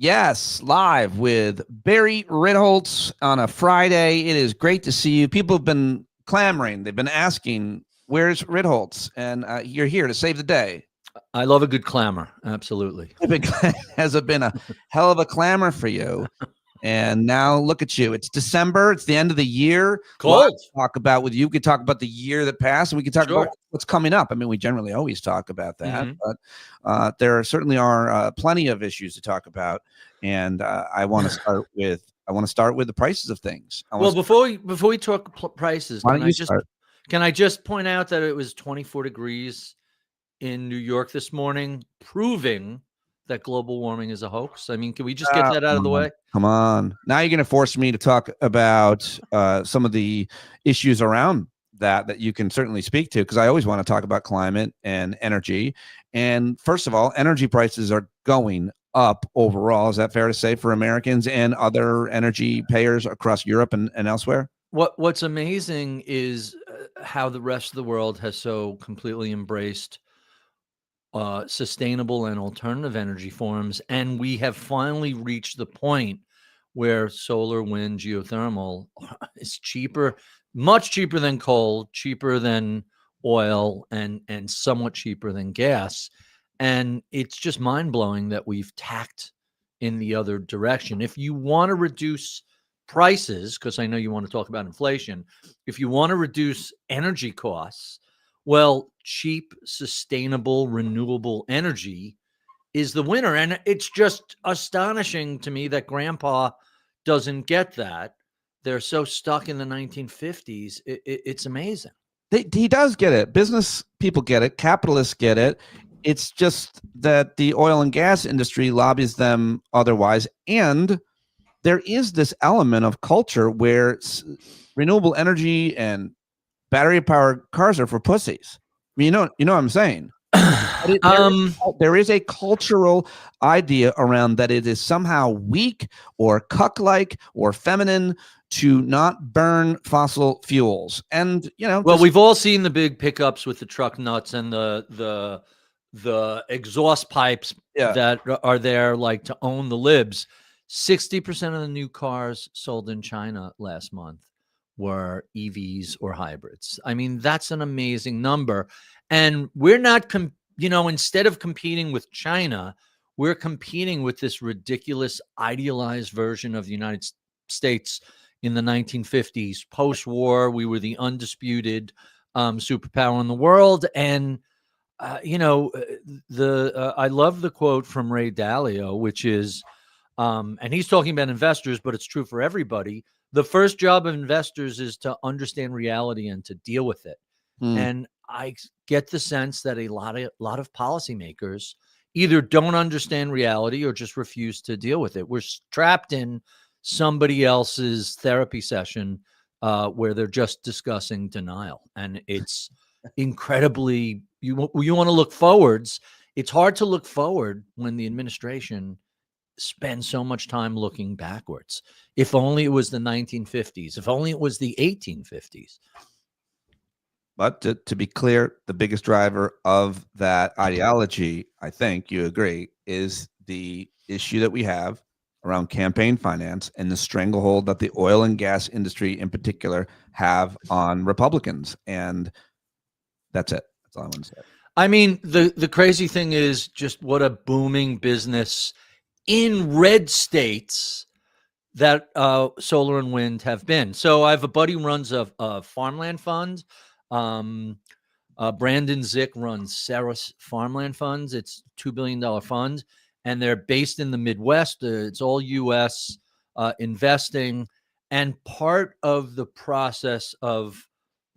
Yes, live with Barry Ritholtz on a Friday. It is great to see you. People have been clamoring. They've been asking, where's Ritholtz? And you're here to save the day. I love a good clamor. Absolutely. Has it been a hell of a clamor for you? And now look at you. It's December. It's the end of the year. Cold. Talk about with you. We could talk about the year that passed, and we could talk about what's coming up. I mean, we generally always talk about that, but there certainly are plenty of issues to talk about. And I want to start with the prices of things. Well, before we talk prices, can I just point out that it was 24 degrees in New York this morning, proving that global warming is a hoax? I mean, can we just get that out of the way? Come on. Now you're going to force me to talk about some of the issues around that you can certainly speak to, because I always want to talk about climate and energy. And first of all, energy prices are going up overall. Is that fair to say for Americans and other energy payers across Europe and elsewhere? What's amazing is how the rest of the world has so completely embraced sustainable and alternative energy forms, and we have finally reached the point where solar, wind, geothermal is cheaper, much cheaper than coal, cheaper than oil, and somewhat cheaper than gas. And it's just mind-blowing that we've tacked in the other direction. If you want to reduce prices, because I know you want to talk about inflation, if you want to reduce energy costs, well, cheap, sustainable, renewable energy is the winner. And it's just astonishing to me that Grandpa doesn't get that. They're so stuck in the 1950s. It's amazing. He does get it. Business people get it. Capitalists get it. It's just that the oil and gas industry lobbies them otherwise. And there is this element of culture where renewable energy and battery-powered cars are for pussies. I mean, you know what I'm saying? There is a cultural idea around that it is somehow weak or cuck-like or feminine to not burn fossil fuels. And, well, we've all seen the big pickups with the truck nuts and the exhaust pipes that are there, like, to own the libs. 60% of the new cars sold in China last month were EVs or hybrids. I mean, that's an amazing number. And we're not, instead of competing with China, we're competing with this ridiculous idealized version of the United States in the 1950s. Post-war, we were the undisputed superpower in the world. And, I love the quote from Ray Dalio, which is, and he's talking about investors, but it's true for everybody. The first job of investors is to understand reality and to deal with it. And I get the sense that a lot of policymakers either don't understand reality or just refuse to deal with it. We're trapped in somebody else's therapy session where they're just discussing denial. And it's incredibly, you want to look forwards. It's hard to look forward when the administration spend so much time looking backwards. If only it was the 1950s. If only it was the 1850s. But to be clear, the biggest driver of that ideology, I think you agree, is the issue that we have around campaign finance and the stranglehold that the oil and gas industry in particular have on Republicans. And that's it. That's all I want to say. I mean, the crazy thing is just what a booming business in red states that solar and wind have been. So I have a buddy who runs a farmland fund. Brandon Zick runs Saris Farmland Funds. It's a $2 billion fund, and they're based in the Midwest. It's all U.S. Investing. And part of the process of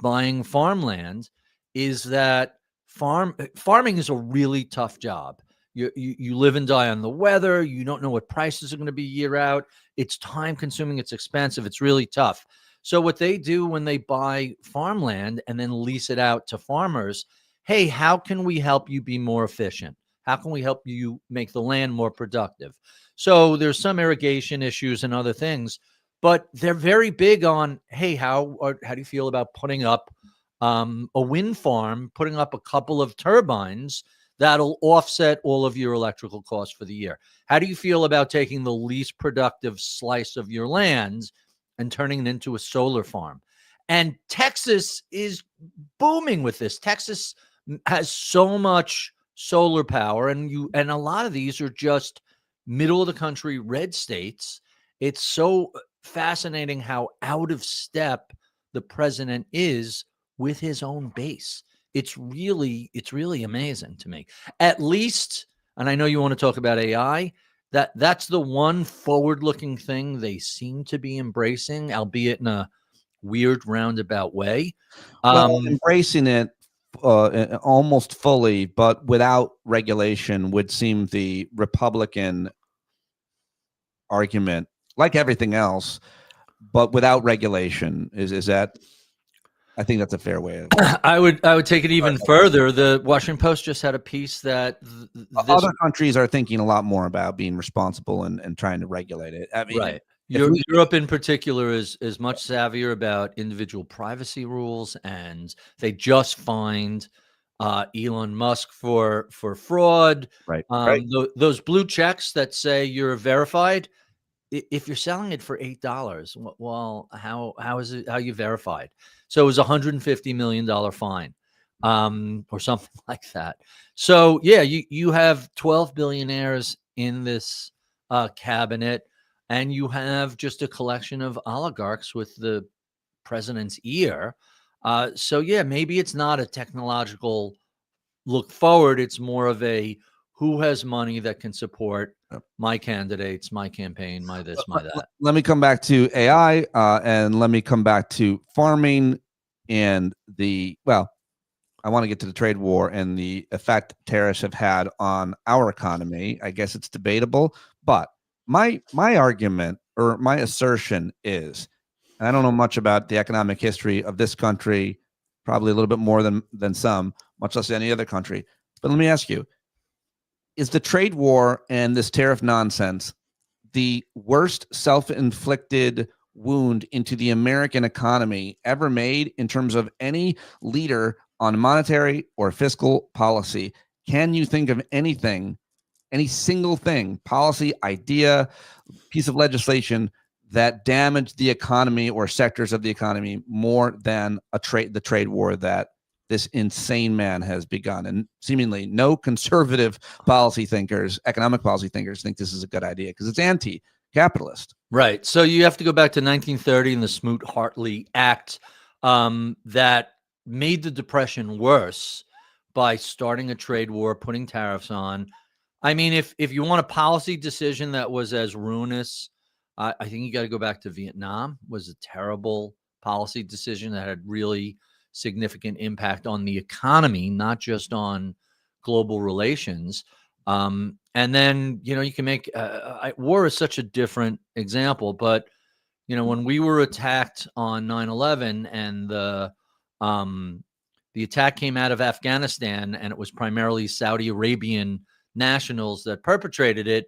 buying farmland is that farming is a really tough job. You live and die on the weather. You don't know what prices are going to be year out. It's time consuming. It's expensive. It's really tough. So what they do when they buy farmland and then lease it out to farmers, hey, how can we help you be more efficient? How can we help you make the land more productive? So there's some irrigation issues and other things, but they're very big on, hey, how do you feel about putting up a wind farm, putting up a couple of turbines That'll offset all of your electrical costs for the year. How do you feel about taking the least productive slice of your lands and turning it into a solar farm? And Texas is booming with this. Texas has so much solar power, and a lot of these are just middle of the country red states. It's so fascinating how out of step the president is with his own base. It's really amazing to me. At least, and I know you want to talk about AI, that's the one forward-looking thing they seem to be embracing, albeit in a weird roundabout way. Well, embracing it almost fully, but without regulation, would seem the Republican argument, like everything else, but without regulation. Is that? I think that's a fair way of. I would take it even further. The Washington Post just had a piece that Other countries are thinking a lot more about being responsible and trying to regulate it. I mean, right. Europe in particular is much savvier about individual privacy rules, and they just fined Elon Musk for fraud. Right. Those blue checks that say you're verified, if you're selling it for $8, well, how is it? How you verified? So it was $150 million fine, or something like that. So yeah, you have 12 billionaires in this cabinet, and you have just a collection of oligarchs with the president's ear. So yeah, maybe it's not a technological look forward. It's more of a who has money that can support my candidates, my campaign, my this, my that. Let me come back to AI, and let me come back to farming and I want to get to the trade war and the effect tariffs have had on our economy. I guess it's debatable, but my argument or my assertion is, and I don't know much about the economic history of this country, probably a little bit more than some, much less any other country. But let me ask you, is the trade war and this tariff nonsense the worst self-inflicted wound into the American economy ever made in terms of any leader on monetary or fiscal policy? Can you think of anything, any single thing, policy, idea, piece of legislation that damaged the economy or sectors of the economy more than the trade war that this insane man has begun? And seemingly no conservative policy thinkers, economic policy thinkers, think this is a good idea because it's anti-capitalist. Right. So you have to go back to 1930 and the Smoot-Hartley Act that made the Depression worse by starting a trade war, putting tariffs on. I mean, if you want a policy decision that was as ruinous, I think you got to go back to Vietnam. Was a terrible policy decision that had really significant impact on the economy, not just on global relations. And then, you can make war is such a different example, but when we were attacked on 9/11 and the attack came out of Afghanistan, and it was primarily Saudi Arabian nationals that perpetrated it,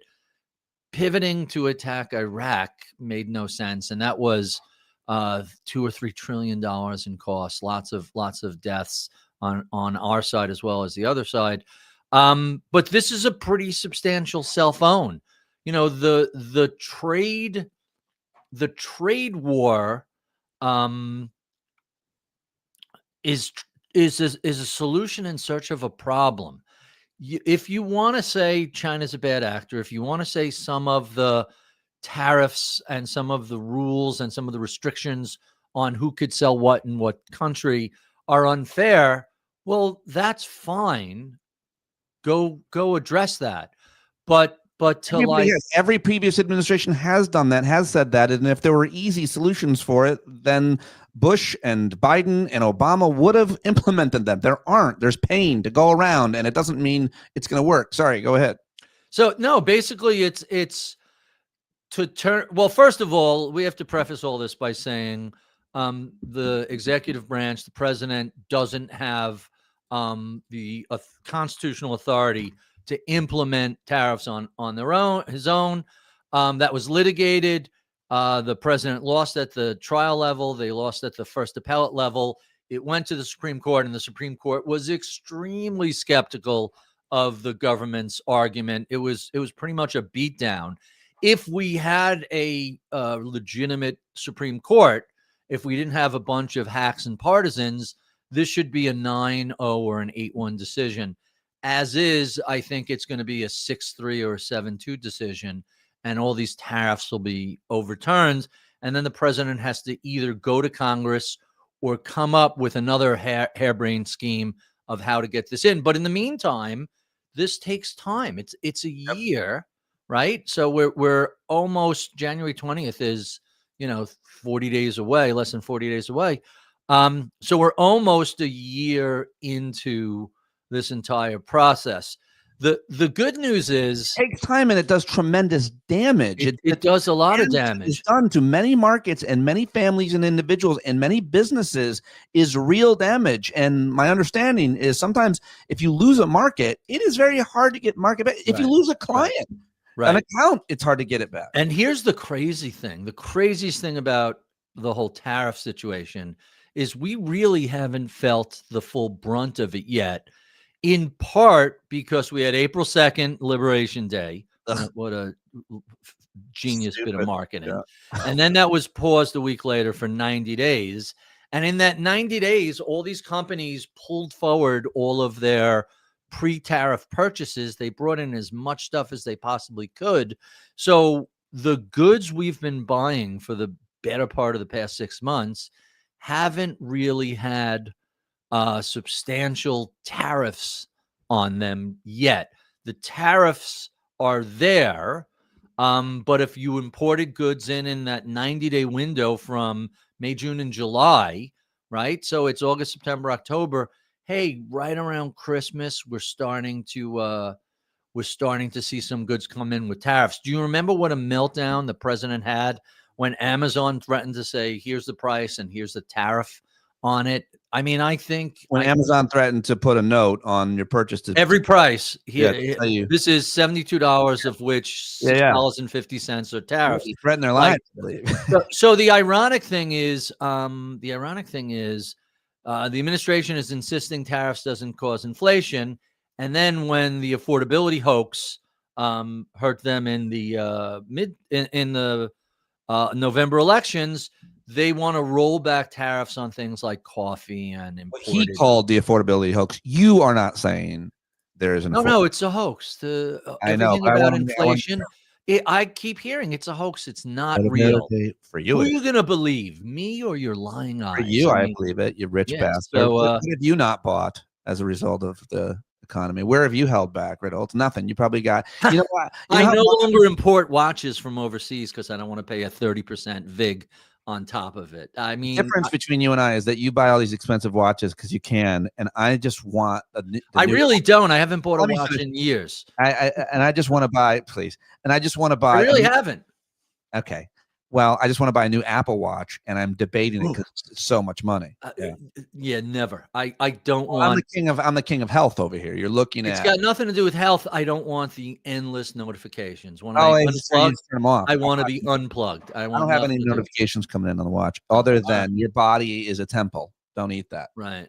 pivoting to attack Iraq made no sense. And that was $2 or $3 trillion in costs, lots of deaths on our side as well as the other side. But this is a pretty substantial cell phone. The trade war is a solution in search of a problem. If you want to say China's a bad actor, if you want to say some of the tariffs and some of the rules and some of the restrictions on who could sell what in what country are unfair, well, that's fine. Go address that. But every previous administration has done that, has said that, and if there were easy solutions for it, then Bush and Biden and Obama would have implemented them. There aren't. There's pain to go around, and it doesn't mean it's going to work. Sorry, go ahead. So no, basically it's to turn. Well, first of all, we have to preface all this by saying the executive branch, the president, doesn't have the constitutional authority to implement tariffs on his own. That was litigated. The president lost at the trial level. They lost at the first appellate level. It went to the Supreme Court, and the Supreme Court was extremely skeptical of the government's argument. It was pretty much a beatdown. If we had a legitimate Supreme Court, if we didn't have a bunch of hacks and partisans, this should be a 9-0 or an 8-1 decision. As is, I think it's going to be a 6-3 or a 7-2 decision, and all these tariffs will be overturned. And then the president has to either go to Congress or come up with another harebrained scheme of how to get this in. But in the meantime, this takes time. It's a year, right? So we're almost, January 20th is 40 days away, less than 40 days away. So we're almost a year into this entire process. The good news is it takes time and it does tremendous damage. It does a lot of damage. It's done to many markets and many families and individuals and many businesses is real damage. And my understanding is sometimes if you lose a market, it is very hard to get market back. If you lose a client, an account, it's hard to get it back. And here's the crazy thing. The craziest thing about the whole tariff situation is we really haven't felt the full brunt of it yet. In part because we had April 2nd, Liberation Day. What a genius bit of marketing. Yeah. And then that was paused a week later for 90 days. And in that 90 days, all these companies pulled forward all of their pre-tariff purchases. They brought in as much stuff as they possibly could. So the goods we've been buying for the better part of the past 6 months haven't really had substantial tariffs on them yet. The tariffs are there, but if you imported goods in that 90-day window from May, June, and July, right? So it's August, September, October. Hey, right around Christmas, we're starting to see some goods come in with tariffs. Do you remember what a meltdown the president had when Amazon threatened to say, "Here's the price and here's the tariff on it"? I mean, I think when Amazon threatened to put a note on your purchase to every price here, this is $72, of which $6.50 are tariffs. He threatened their lives. So the ironic thing is, the administration is insisting tariffs doesn't cause inflation, and then when the affordability hoax hurt them in the November elections, they want to roll back tariffs on things like coffee and imported. He called the affordability hoax. You are not saying there is an no, it's a hoax. I know about inflation. I keep hearing it's a hoax. It's not real. For you, who are you going to believe, me or your lying eyes? For you, I mean, believe it. You rich bastard. So, what have you not bought as a result of the economy? Where have you held back, Ritholtz? Nothing. You probably got. You know what? I no longer import watches from overseas because I don't want to pay a 30% VIG on top of it. I mean, the difference between you and I is that you buy all these expensive watches because you can, and I just want. I really don't. I haven't bought a watch in years. I just want to buy, please, and I just want to buy. I really haven't. Okay. Well, I just want to buy a new Apple Watch, and I'm debating it because it's so much money. Yeah, never. I don't want. I'm the king of health over here. You're looking at. It's got nothing to do with health. I don't want the endless notifications. When I unplug, turn them off. I want to be unplugged. I don't have any notifications coming in on the watch, other than your body is a temple. Don't eat that. Right.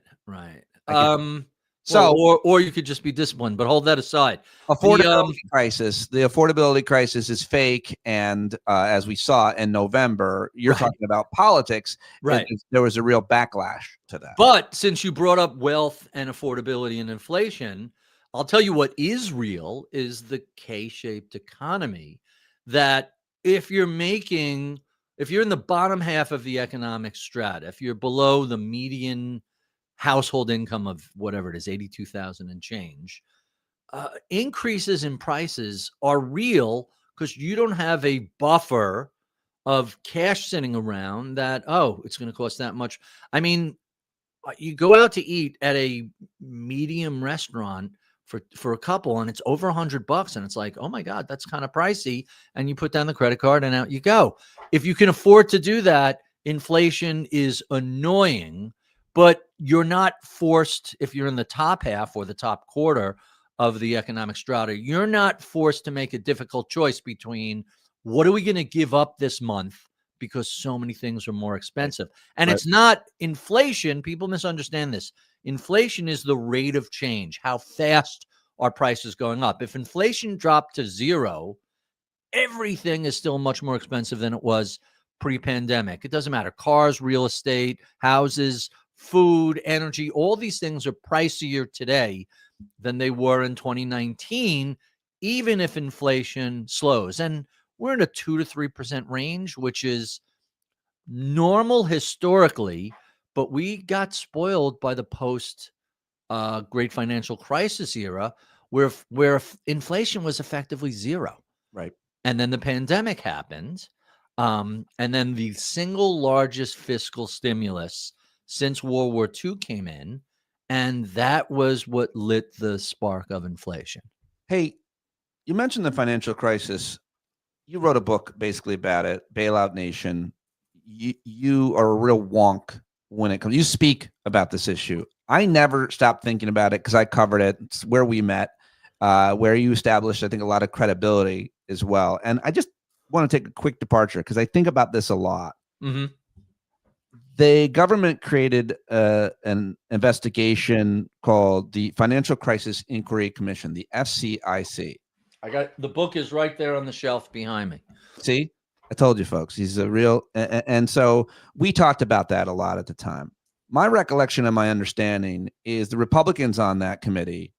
So, or you could just be disciplined, but hold that aside. Affordability crisis. The affordability crisis is fake, and as we saw in November, you're talking about politics. Right. There was a real backlash to that. But since you brought up wealth and affordability and inflation, I'll tell you what is real is the K-shaped economy. That if you're in the bottom half of the economic strata, if you're below the median household income of whatever it is, 82,000 and change, increases in prices are real because you don't have a buffer of cash sitting around that, it's going to cost that much. I mean, you go out to eat at a medium restaurant for a couple and it's over $100 and it's like, oh my God, that's kind of pricey. And you put down the credit card and out you go. If you can afford to do that, inflation is annoying. But you're not forced, if you're in the top half or the top quarter of the economic strata, you're not forced to make a difficult choice between what are we going to give up this month because so many things are more expensive. And it's not inflation. People misunderstand this. Inflation is the rate of change. How fast are prices going up. If inflation dropped to zero, everything is still much more expensive than it was pre-pandemic. It doesn't matter. Cars, real estate, houses, food, energy, all these things are pricier today than they were in 2019, even if inflation slows. And we're in a 2 to 3% range, which is normal historically, but we got spoiled by the post great financial crisis era where inflation was effectively zero. Right. And then the pandemic happened. And then the single largest fiscal stimulus since World War II came in. And that was what lit the spark of inflation. Hey, you mentioned the financial crisis. You wrote a book basically about it, Bailout Nation. You are a real wonk when it comes. You speak about this issue. I never stopped thinking about it because I covered it. It's where we met, where you established, I think, a lot of credibility as well. And I just want to take a quick departure because I think about this a lot. Mm-hmm. The government created an investigation called the Financial Crisis Inquiry Commission, the FCIC. I got the book is right there on the shelf behind me. See, I told you, folks, he's a real. And so we talked about that a lot at the time. My recollection and my understanding is the Republicans on that committee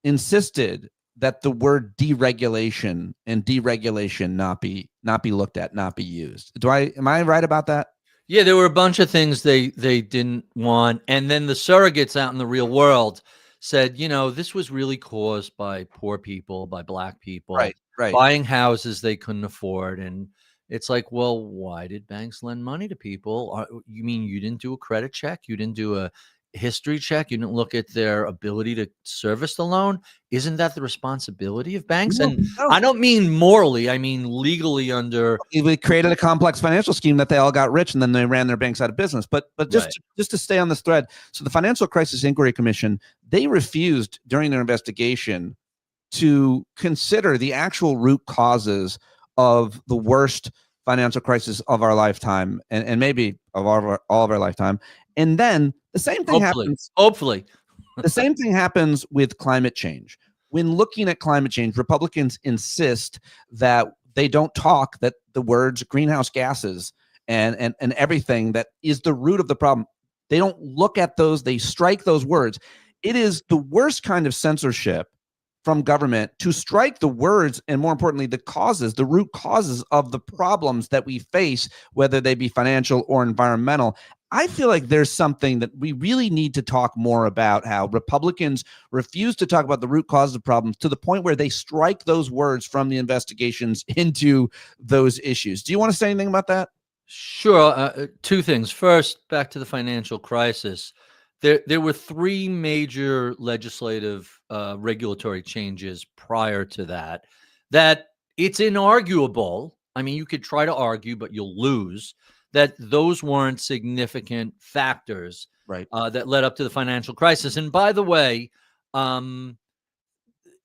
insisted that the word deregulation and deregulation not be looked at, not be used. Am I right about that? Yeah, there were a bunch of things they didn't want. And then the surrogates out in the real world said, this was really caused by poor people, by Black people, Right. buying houses they couldn't afford. And it's like, well, why did banks lend money to people? You mean you didn't do a credit check? You didn't do a history check? You didn't look at their ability to service the loan? Isn't that the responsibility of banks? No. I don't mean morally, I mean legally under. We created a complex financial scheme that they all got rich and then they ran their banks out of business. But just to stay on this thread, so the Financial Crisis Inquiry Commission, they refused during their investigation to consider the actual root causes of the worst financial crisis of our lifetime and maybe of all of our lifetime. And then the same thing happens. Hopefully. The same thing happens with climate change. When looking at climate change, Republicans insist that they don't talk that the words greenhouse gases and everything that is the root of the problem. They don't look at those. They strike those words. It is the worst kind of censorship from government to strike the words and, more importantly, the root causes of the problems that we face, whether they be financial or environmental. I feel like there's something that we really need to talk more about, how Republicans refuse to talk about the root causes of problems to the point where they strike those words from the investigations into those issues. Do you want to say anything about that? Sure. Two things. First, back to the financial crisis. There were three major legislative regulatory changes prior to that it's inarguable. I mean, you could try to argue, but you'll lose that those weren't significant factors that led up to the financial crisis. And by the way,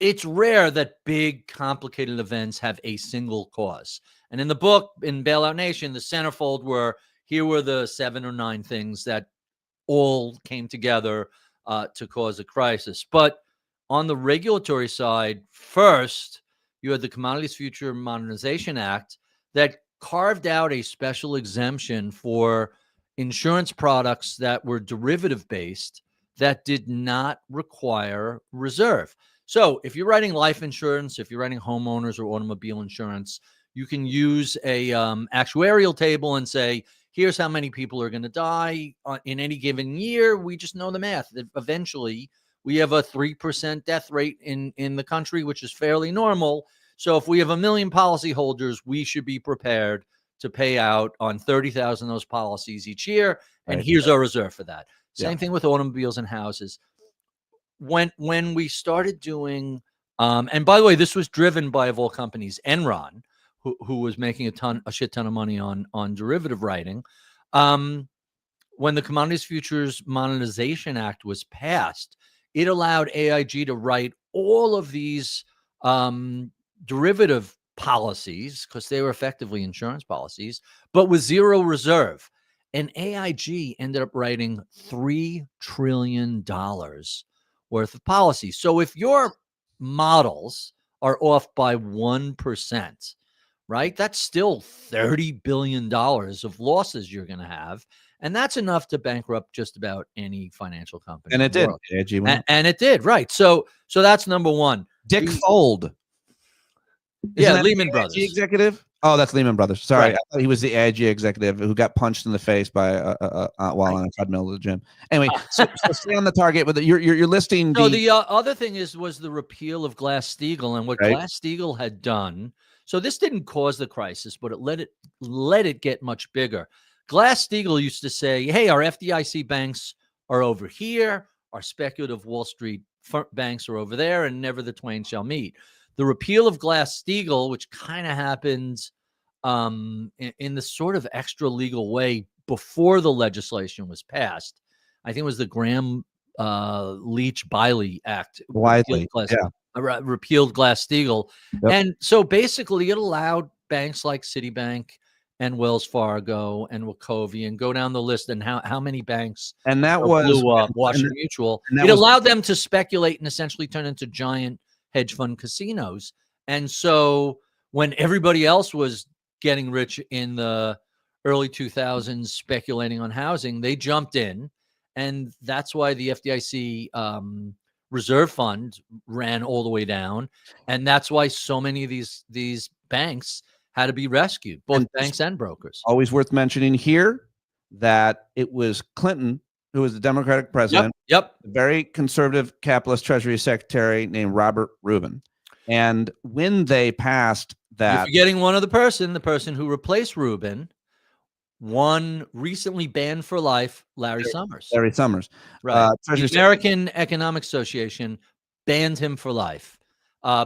it's rare that big, complicated events have a single cause. And in the book, in Bailout Nation, the centerfold here were the 7 or 9 things that all came together to cause a crisis. But on the regulatory side, first, you had the Commodities Future Modernization Act that carved out a special exemption for insurance products that were derivative-based that did not require reserve. So if you're writing life insurance, if you're writing homeowners or automobile insurance, you can use a actuarial table and say, here's how many people are going to die in any given year. We just know the math. Eventually, we have a 3% death rate in the country, which is fairly normal. So if we have 1 million policyholders, we should be prepared to pay out on 30,000 of those policies each year. And here's our reserve for that. Same thing with automobiles and houses. When we started doing, and by the way, this was driven by, of all companies, Enron, who was making a shit ton of money on derivative writing. When the Commodities Futures Monetization Act was passed, it allowed AIG to write all of these derivative policies, because they were effectively insurance policies, but with zero reserve. And AIG ended up writing $3 trillion worth of policy. So if your models are off by 1%, right, that's still $30 billion of losses you're going to have. And that's enough to bankrupt just about any financial company And in it the did. world. AIG went up. And it did, right. So that's number one. Dick Fold. Isn't that Lehman the Brothers. AIG executive? Oh, that's Lehman Brothers. Sorry, Right. I thought he was the AIG executive who got punched in the face by while on a treadmill at the gym. Anyway, so stay on the target with it. You're listing No, the the other thing was the repeal of Glass-Steagall, and what right? Glass-Steagall had done. So this didn't cause the crisis, but it let it get much bigger. Glass-Steagall used to say, "Hey, our FDIC banks are over here, our speculative Wall Street banks are over there, and never the twain shall meet." The repeal of Glass-Steagall, which kind of happened in the sort of extra legal way before the legislation was passed. I think it was the Graham Leach-Biley Act, Widely, repealed Glass-Steagall. Yep. And so basically it allowed banks like Citibank and Wells Fargo and Wachovia and go down the list, and how many banks and that was blew up, Washington Mutual. It allowed them to speculate and essentially turn into giant hedge fund casinos. And so when everybody else was getting rich in the early 2000s speculating on housing, they jumped in. And that's why the FDIC reserve fund ran all the way down. And that's why so many of these banks had to be rescued, both banks and brokers. Always worth mentioning here that it was Clinton who was the Democratic president. Yep. A very conservative capitalist Treasury Secretary named Robert Rubin. And when they passed that, you're forgetting one other person, the person who replaced Rubin, one recently banned for life, Larry Summers. Larry Summers, right? The American Economic Association banned him for life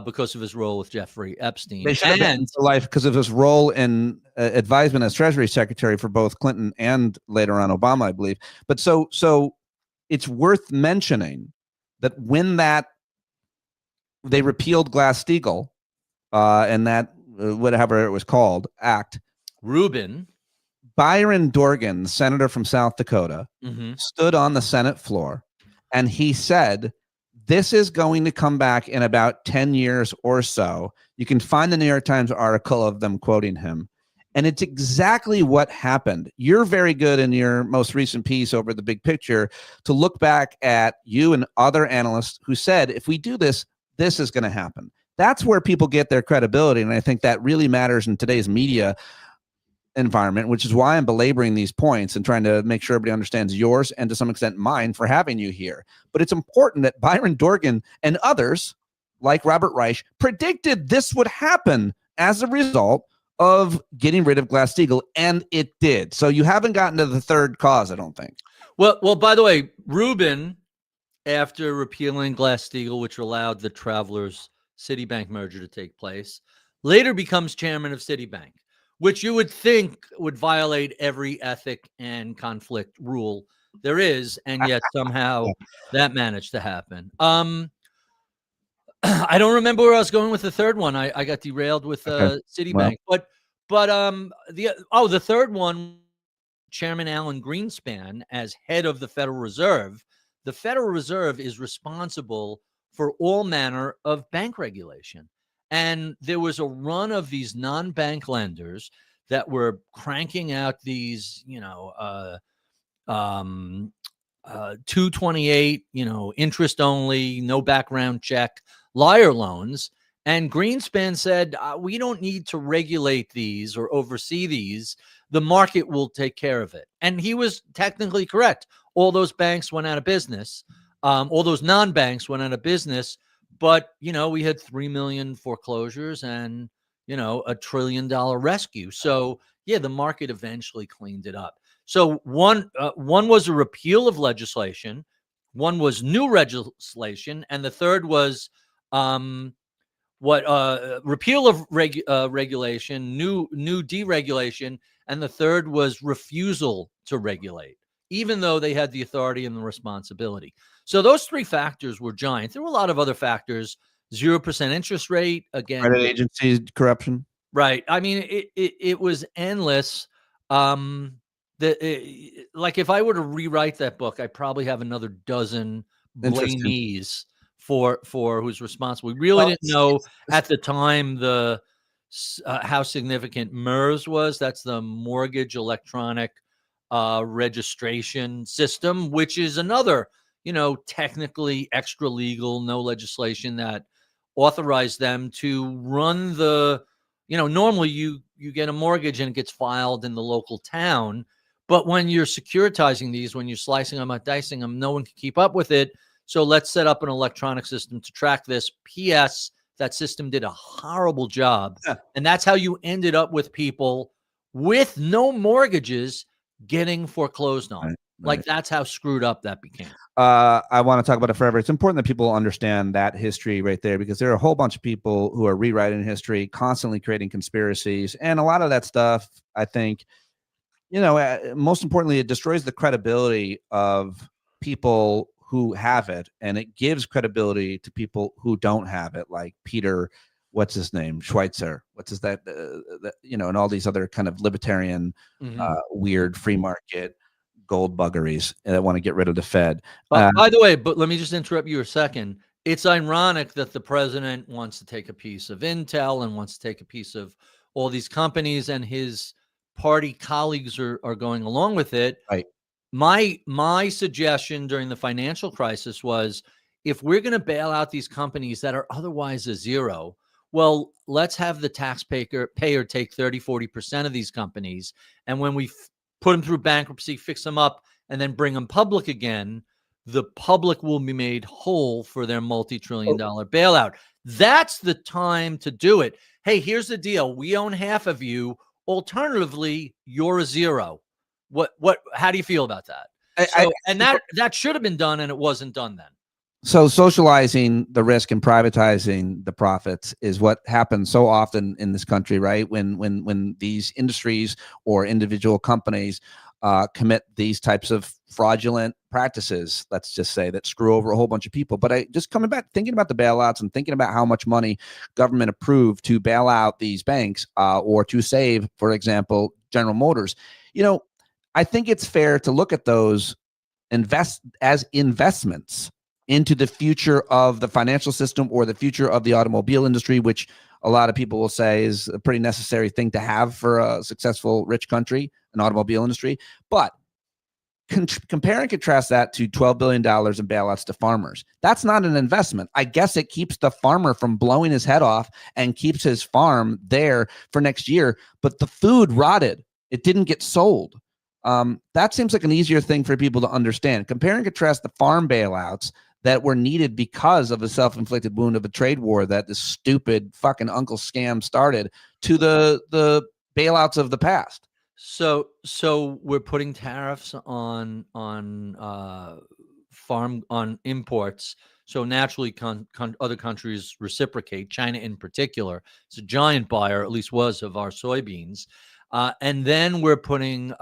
because of his role with Jeffrey Epstein. They should have banned him for life because of his role in advisement as Treasury Secretary for both Clinton and later on Obama, I believe. But so it's worth mentioning that when they repealed Glass-Steagall and that whatever it was called act, Rubin, Byron Dorgan, the senator from South Dakota, stood on the Senate floor and he said, this is going to come back in about 10 years or so. You can find the New York Times article of them quoting him. And it's exactly what happened. You're very good in your most recent piece over the big picture to look back at you and other analysts who said, if we do this, this is going to happen. That's where people get their credibility. And I think that really matters in today's media environment, which is why I'm belaboring these points and trying to make sure everybody understands yours and to some extent mine for having you here. But it's important that Byron Dorgan and others like Robert Reich predicted this would happen as a result of getting rid of Glass-Steagall, and it did. So you haven't gotten to the third cause, I don't think. Well, by the way, Rubin, after repealing Glass-Steagall, which allowed the Travelers Citibank merger to take place, later becomes chairman of Citibank, which you would think would violate every ethic and conflict rule there is, and yet somehow that managed to happen. I don't remember where I was going with the third one. I got derailed with Citibank, but the third one, Chairman Alan Greenspan as head of the Federal Reserve. The Federal Reserve is responsible for all manner of bank regulation. And there was a run of these non-bank lenders that were cranking out these, 228, interest only, no background check, liar loans. And Greenspan said, we don't need to regulate these or oversee these. The market will take care of it. And he was technically correct. All those banks went out of business. All those non-banks went out of business. But, we had 3 million foreclosures and, $1 trillion rescue. So, the market eventually cleaned it up. So one was a repeal of legislation. One was new legislation. And the third was repeal of regulation, new deregulation. And the third was refusal to regulate, even though they had the authority and the responsibility. So those three factors were giant. There were a lot of other factors. 0% interest rate, again. Credit agency corruption. Right. I mean, it was endless. Like if I were to rewrite that book, I probably have another dozen Interesting. blamees for who's responsible. We really Well, didn't know at the time how significant MERS was. That's the mortgage electronic registration system, which is another, technically extra legal, no legislation that authorized them to run normally you get a mortgage and it gets filed in the local town. But when you're securitizing these, when you're slicing them and dicing them, no one can keep up with it. So let's set up an electronic system to track this. P.S. That system did a horrible job. Yeah. And that's how you ended up with people with no mortgages getting foreclosed on. Right. Like, that's how screwed up that became. I want to talk about it forever. It's important that people understand that history right there, because there are a whole bunch of people who are rewriting history, constantly creating conspiracies. And a lot of that stuff, I think, most importantly, it destroys the credibility of people who have it, and it gives credibility to people who don't have it, like Peter, what's his name, Schweitzer, and all these other kind of libertarian, weird free market gold buggeries that want to get rid of the Fed. By the way, but let me just interrupt you a second. It's ironic that the president wants to take a piece of Intel and wants to take a piece of all these companies, and his party colleagues are going along with it. Right. My suggestion during the financial crisis was, if we're going to bail out these companies that are otherwise a zero, well, let's have the taxpayer take 30-40% of these companies, and when we put them through bankruptcy, fix them up, and then bring them public again, the public will be made whole for their multi-trillion-dollar bailout. That's the time to do it. Hey, here's the deal. We own half of you. Alternatively, you're a zero. How do you feel about that? That should have been done, and it wasn't done then. So socializing the risk and privatizing the profits is what happens so often in this country, right? When these industries or individual companies commit these types of fraudulent practices, let's just say, that screw over a whole bunch of people. But I just coming back, thinking about the bailouts and thinking about how much money government approved to bail out these banks or to save, for example, General Motors. I think it's fair to look at those as investments into the future of the financial system or the future of the automobile industry, which a lot of people will say is a pretty necessary thing to have for a successful, rich country, an automobile industry. But compare and contrast that to $12 billion in bailouts to farmers. That's not an investment. I guess it keeps the farmer from blowing his head off and keeps his farm there for next year, but the food rotted. It didn't get sold. That seems like an easier thing for people to understand. Compare and contrast the farm bailouts that were needed because of a self-inflicted wound of a trade war that this stupid fucking Uncle Scam started, to the bailouts of the past. So we're putting tariffs on imports. So naturally, other countries reciprocate. China, in particular, is a giant buyer, at least was, of our soybeans. And then we're putting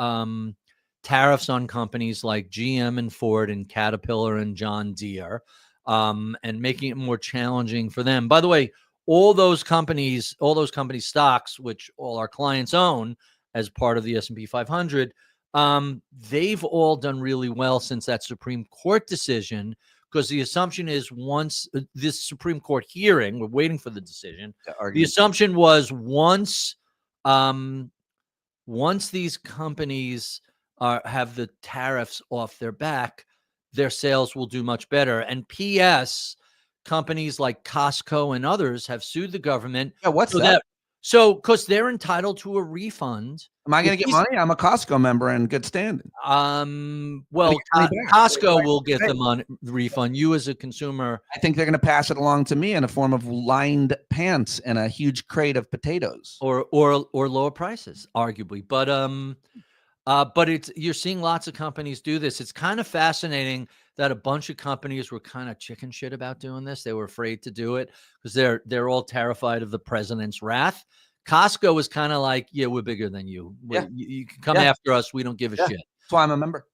tariffs on companies like GM and Ford and Caterpillar and John Deere, and making it more challenging for them. By the way, all those companies' stocks, which all our clients own as part of the S&P 500, they've all done really well since that Supreme Court decision, because the assumption is, once this Supreme Court hearing, we're waiting for the decision, the assumption was once these companies have the tariffs off their back, their sales will do much better. And P.S., companies like Costco and others have sued the government. Yeah, what's that? So, because they're entitled to a refund. Am I going to get money? I'm a Costco member in good standing. Well, Costco will get the refund. You, as a consumer, I think they're going to pass it along to me in a form of lined pants and a huge crate of potatoes, or lower prices, arguably. But you're seeing lots of companies do this. It's kind of fascinating that a bunch of companies were kind of chicken shit about doing this. They were afraid to do it because they're all terrified of the president's wrath. Costco was kind of like, yeah, we're bigger than you. Yeah. You can come after us. We don't give a shit. That's why I'm a member.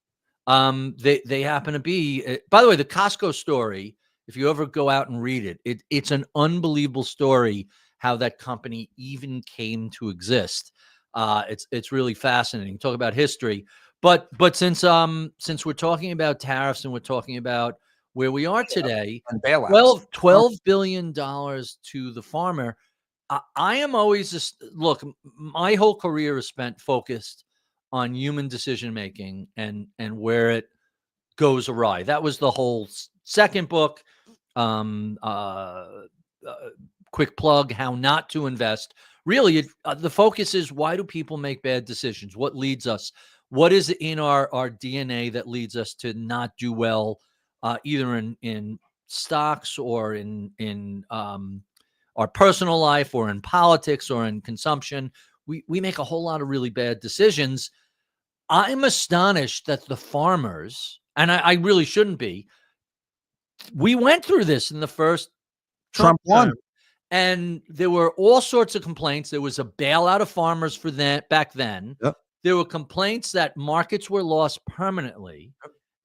They happen to be, by the way, the Costco story, if you ever go out and read it, it's an unbelievable story how that company even came to exist. It's really fascinating. Talk about history. But since we're talking about tariffs and we're talking about where we are today. And bailouts. $12 billion to the farmer. I am always just look. My whole career is spent focused on human decision making and where it goes awry. That was the whole second book. Um, uh, Quick plug: How Not to Invest. Really, the focus is why do people make bad decisions? What leads us? What is in our DNA that leads us to not do well, either in stocks or in our personal life or in politics or in consumption? We make a whole lot of really bad decisions. I'm astonished that the farmers, and I really shouldn't be, we went through this in the first Trump won. term, and there were all sorts of complaints. There was a bailout of farmers for that back then. Yep. There were complaints that markets were lost permanently.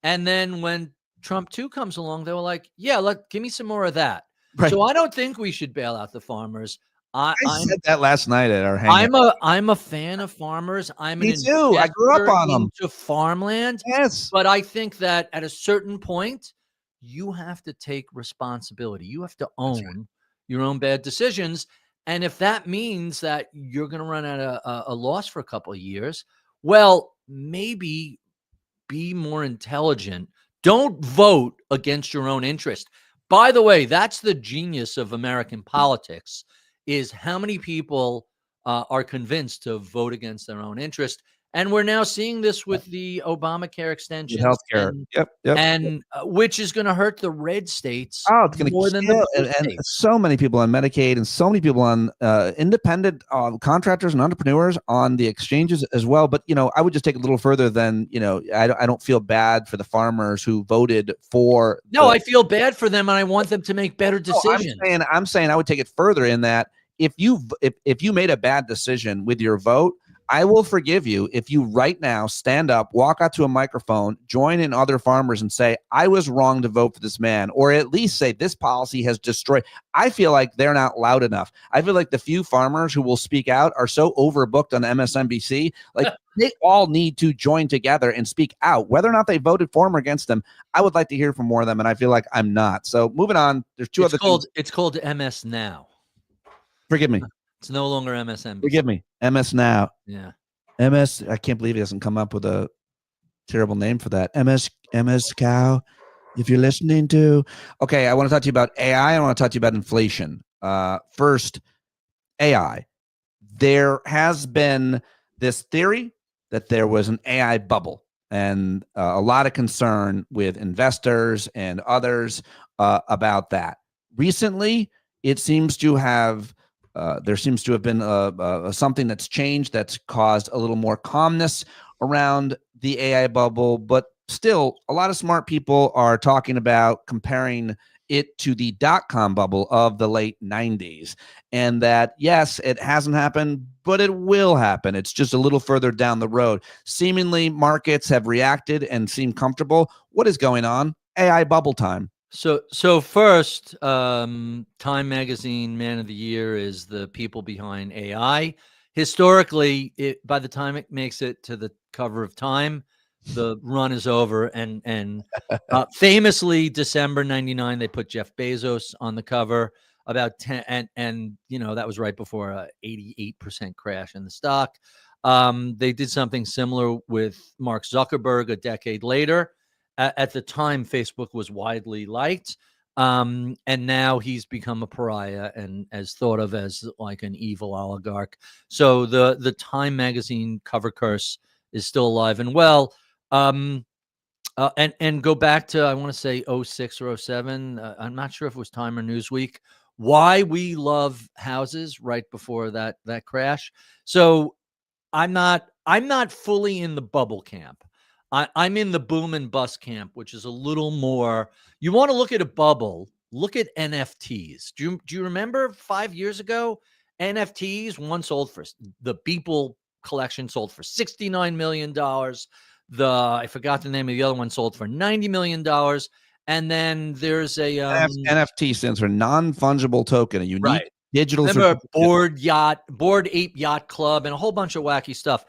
And then when Trump 2 comes along, they were like, yeah, give me some more of that. Right. So I don't think we should bail out the farmers. I said that last night at our hangout. I'm a fan of farmers. Me too. I grew up on them. To farmland. Yes. But I think that at a certain point, you have to take responsibility. You have to own your own bad decisions. And if that means that you're going to run at a loss for a couple of years, well, maybe be more intelligent. Don't vote against your own interest. By the way, that's the genius of American politics, is how many people are convinced to vote against their own interest. And we're now seeing this with the Obamacare extension, healthcare, and which is going to hurt the red states. Oh, it's going to more than the blue and states. so many people on Medicaid and so many people on independent contractors and entrepreneurs on the exchanges as well. But I would just take it a little further than I don't feel bad for the farmers who voted for. No, I feel bad for them, and I want them to make better decisions. I'm saying I would take it further in that if you made a bad decision with your vote, I will forgive you if you right now stand up, walk out to a microphone, join in other farmers and say, I was wrong to vote for this man, or at least say this policy has destroyed. I feel like they're not loud enough. I feel like the few farmers who will speak out are so overbooked on MSNBC. Like they all need to join together and speak out, whether or not they voted for him or against them. I would like to hear from more of them, and I feel like I'm not. So moving on, there's two other things. It's called MS Now. Forgive me. It's no longer MSNBC. Forgive me. MS Now. Yeah. MS. I can't believe he hasn't come up with a terrible name for that. MS Cow. If you're listening to. Okay, I want to talk to you about AI. I want to talk to you about inflation. First, AI. There has been this theory that there was an AI bubble, and a lot of concern with investors and others about that. Recently, it seems to have. There seems to have been something that's changed that's caused a little more calmness around the AI bubble, but still a lot of smart people are talking about comparing it to the dot-com bubble of the late 90s, and that, yes, it hasn't happened, but it will happen. It's just a little further down the road. Seemingly, markets have reacted and seem comfortable. What is going on? AI bubble time. So first, Time Magazine Man of the Year is the people behind AI. Historically, by the time it makes it to the cover of Time, the run is over. And famously, December '99, they put Jeff Bezos on the cover. About 10, and that was right before a 88% crash in the stock. They did something similar with Mark Zuckerberg a decade later. At the time, Facebook was widely liked, and now he's become a pariah and as thought of as like an evil oligarch. So the Time Magazine cover curse is still alive and well. And go back to, I want to say 06 or 07. I'm not sure if it was Time or Newsweek. Why we love houses right before that crash. So I'm not fully in the bubble camp. I'm in the boom and bust camp, which is a little more. You want to look at a bubble, look at NFTs. Do you remember 5 years ago, NFTs one sold for, the Beeple collection sold for $69 million. I forgot the name of the other one, sold for $90 million. And then there's a NFT stands for non-fungible token, a unique digital. Remember Bored Ape Yacht Club, and a whole bunch of wacky stuff.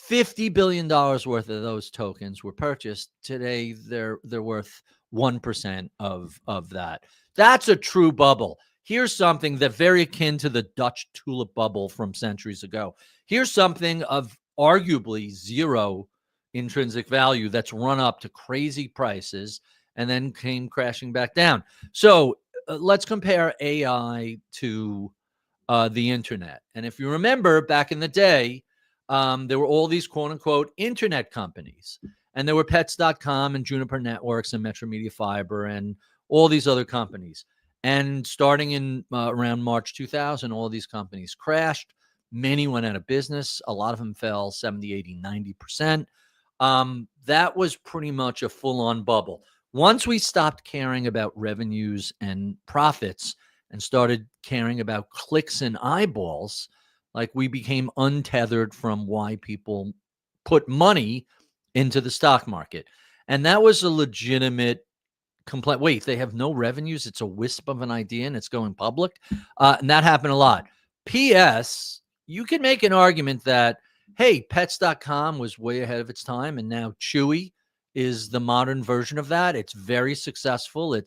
$50 billion worth of those tokens were purchased. Today, they're worth 1% of that. That's a true bubble. Here's something that very akin to the Dutch tulip bubble from centuries ago. Here's something of arguably zero intrinsic value that's run up to crazy prices and then came crashing back down. So let's compare AI to the internet. And if you remember back in the day, there were all these quote unquote internet companies, and there were pets.com and Juniper Networks and Metro Media Fiber and all these other companies. And starting in around March 2000, all these companies crashed. Many went out of business. A lot of them fell 70, 80, 90%. That was pretty much a full on bubble. Once we stopped caring about revenues and profits and started caring about clicks and eyeballs, like we became untethered from why people put money into the stock market. And that was a legitimate complaint. Wait, they have no revenues. It's a wisp of an idea and it's going public. And that happened a lot. P.S. You can make an argument that, hey, pets.com was way ahead of its time. And now Chewy is the modern version of that. It's very successful.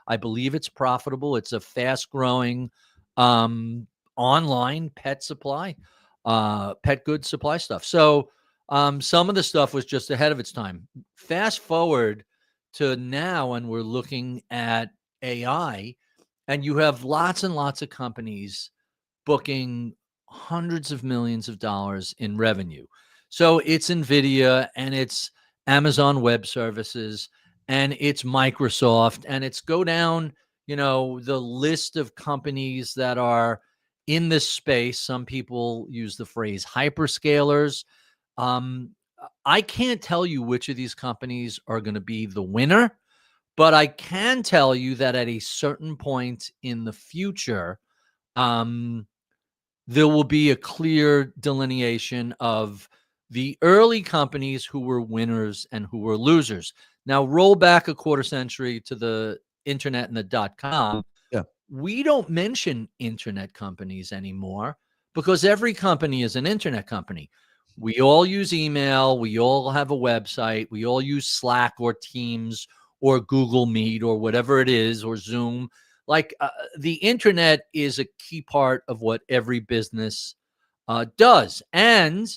I believe it's profitable. It's a fast growing online pet supply, pet goods supply stuff. So some of the stuff was just ahead of its time. Fast forward to now, and we're looking at AI, and you have lots and lots of companies booking hundreds of millions of dollars in revenue. So it's NVIDIA and it's Amazon Web Services and it's Microsoft, and it's go down, the list of companies that are in this space. Some people use the phrase hyperscalers. I can't tell you which of these companies are going to be the winner, but I can tell you that at a certain point in the future, there will be a clear delineation of the early companies who were winners and who were losers. Now, roll back a quarter century to the internet and the .com. Yeah. We don't mention internet companies anymore because every company is an internet company. We all use email. We all have a website. We all use Slack or Teams or Google Meet or whatever it is, or Zoom. Like the internet is a key part of what every business does. And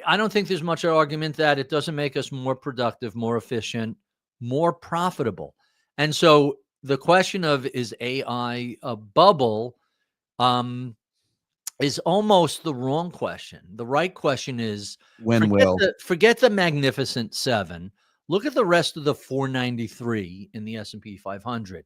I don't think there's much argument that it doesn't make us more productive, more efficient, more profitable. And so the question of, is AI a bubble, is almost the wrong question. The right question is, forget the Magnificent Seven. Look at the rest of the 493 in the S&P 500.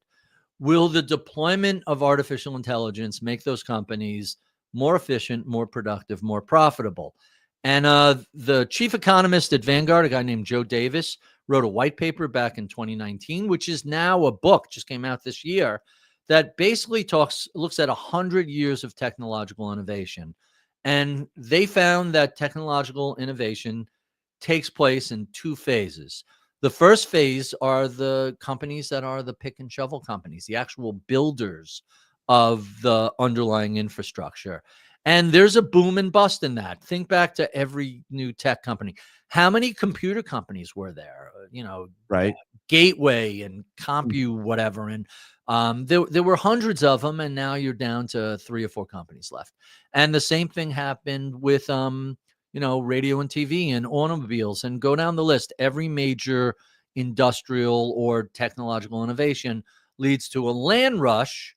Will the deployment of artificial intelligence make those companies more efficient, more productive, more profitable? And the chief economist at Vanguard, a guy named Joe Davis, wrote a white paper back in 2019, which is now a book, just came out this year, that basically looks at 100 years of technological innovation. And they found that technological innovation takes place in two phases. The first phase are the companies that are the pick and shovel companies, the actual builders of the underlying infrastructure. And there's a boom and bust in that. Think back to every new tech company. How many computer companies were there? Right. Gateway and CompuWhatever, whatever. And there were hundreds of them, and now you're down to 3 or 4 companies left. And the same thing happened with radio and TV and automobiles, and go down the list. Every major industrial or technological innovation leads to a land rush,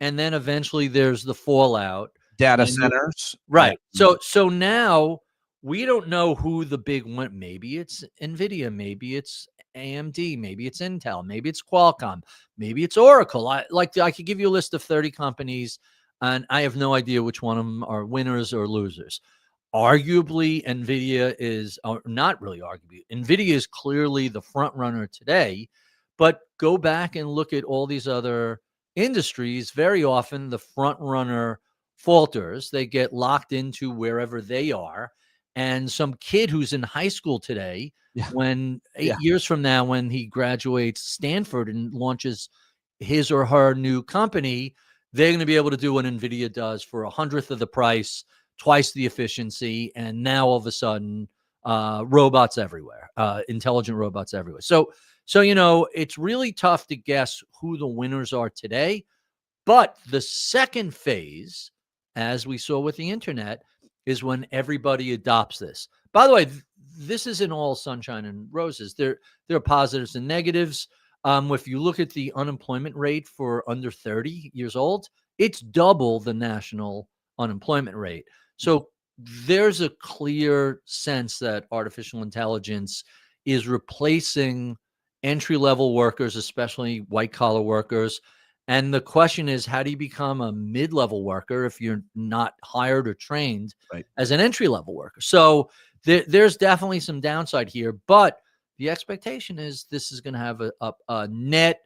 and then eventually there's the fallout. Data centers. Right. So now we don't know who the big one. Maybe it's NVIDIA, maybe it's AMD, maybe it's Intel, maybe it's Qualcomm, maybe it's Oracle. I could give you a list of 30 companies, and I have no idea which one of them are winners or losers. Arguably, NVIDIA is, or not really arguably, NVIDIA is clearly the front runner today, but go back and look at all these other industries. Very often the front runner falters. They get locked into wherever they are. And some kid who's in high school today, when 8 years from now, when he graduates Stanford and launches his or her new company, they're going to be able to do what NVIDIA does for 100th of the price, twice the efficiency. And now all of a sudden, robots everywhere, intelligent robots everywhere. So, it's really tough to guess who the winners are today. But the second phase, as we saw with the internet, is when everybody adopts this. By the way, this isn't all sunshine and roses. There are positives and negatives. If you look at the unemployment rate for under 30 years old, it's double the national unemployment rate. So there's a clear sense that artificial intelligence is replacing entry level workers, especially white collar workers. And the question is, how do you become a mid level worker if you're not hired or trained Right. as an entry level worker? So there's definitely some downside here, but the expectation is this is going to have a net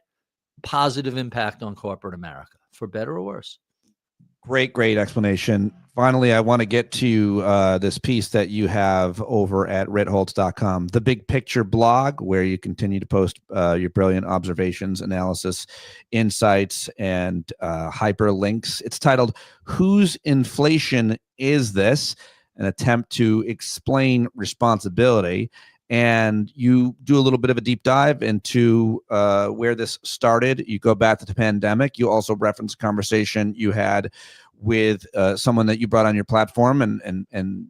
positive impact on corporate America, for better or worse. Great explanation. Finally, I want to get to this piece that you have over at Ritholtz.com, the big picture blog, where you continue to post your brilliant observations, analysis, insights, and hyperlinks. It's titled, "Whose Inflation Is This?" An attempt to explain responsibility. And you do a little bit of a deep dive into where this started. You go back to the pandemic. You also reference a conversation you had with someone that you brought on your platform, and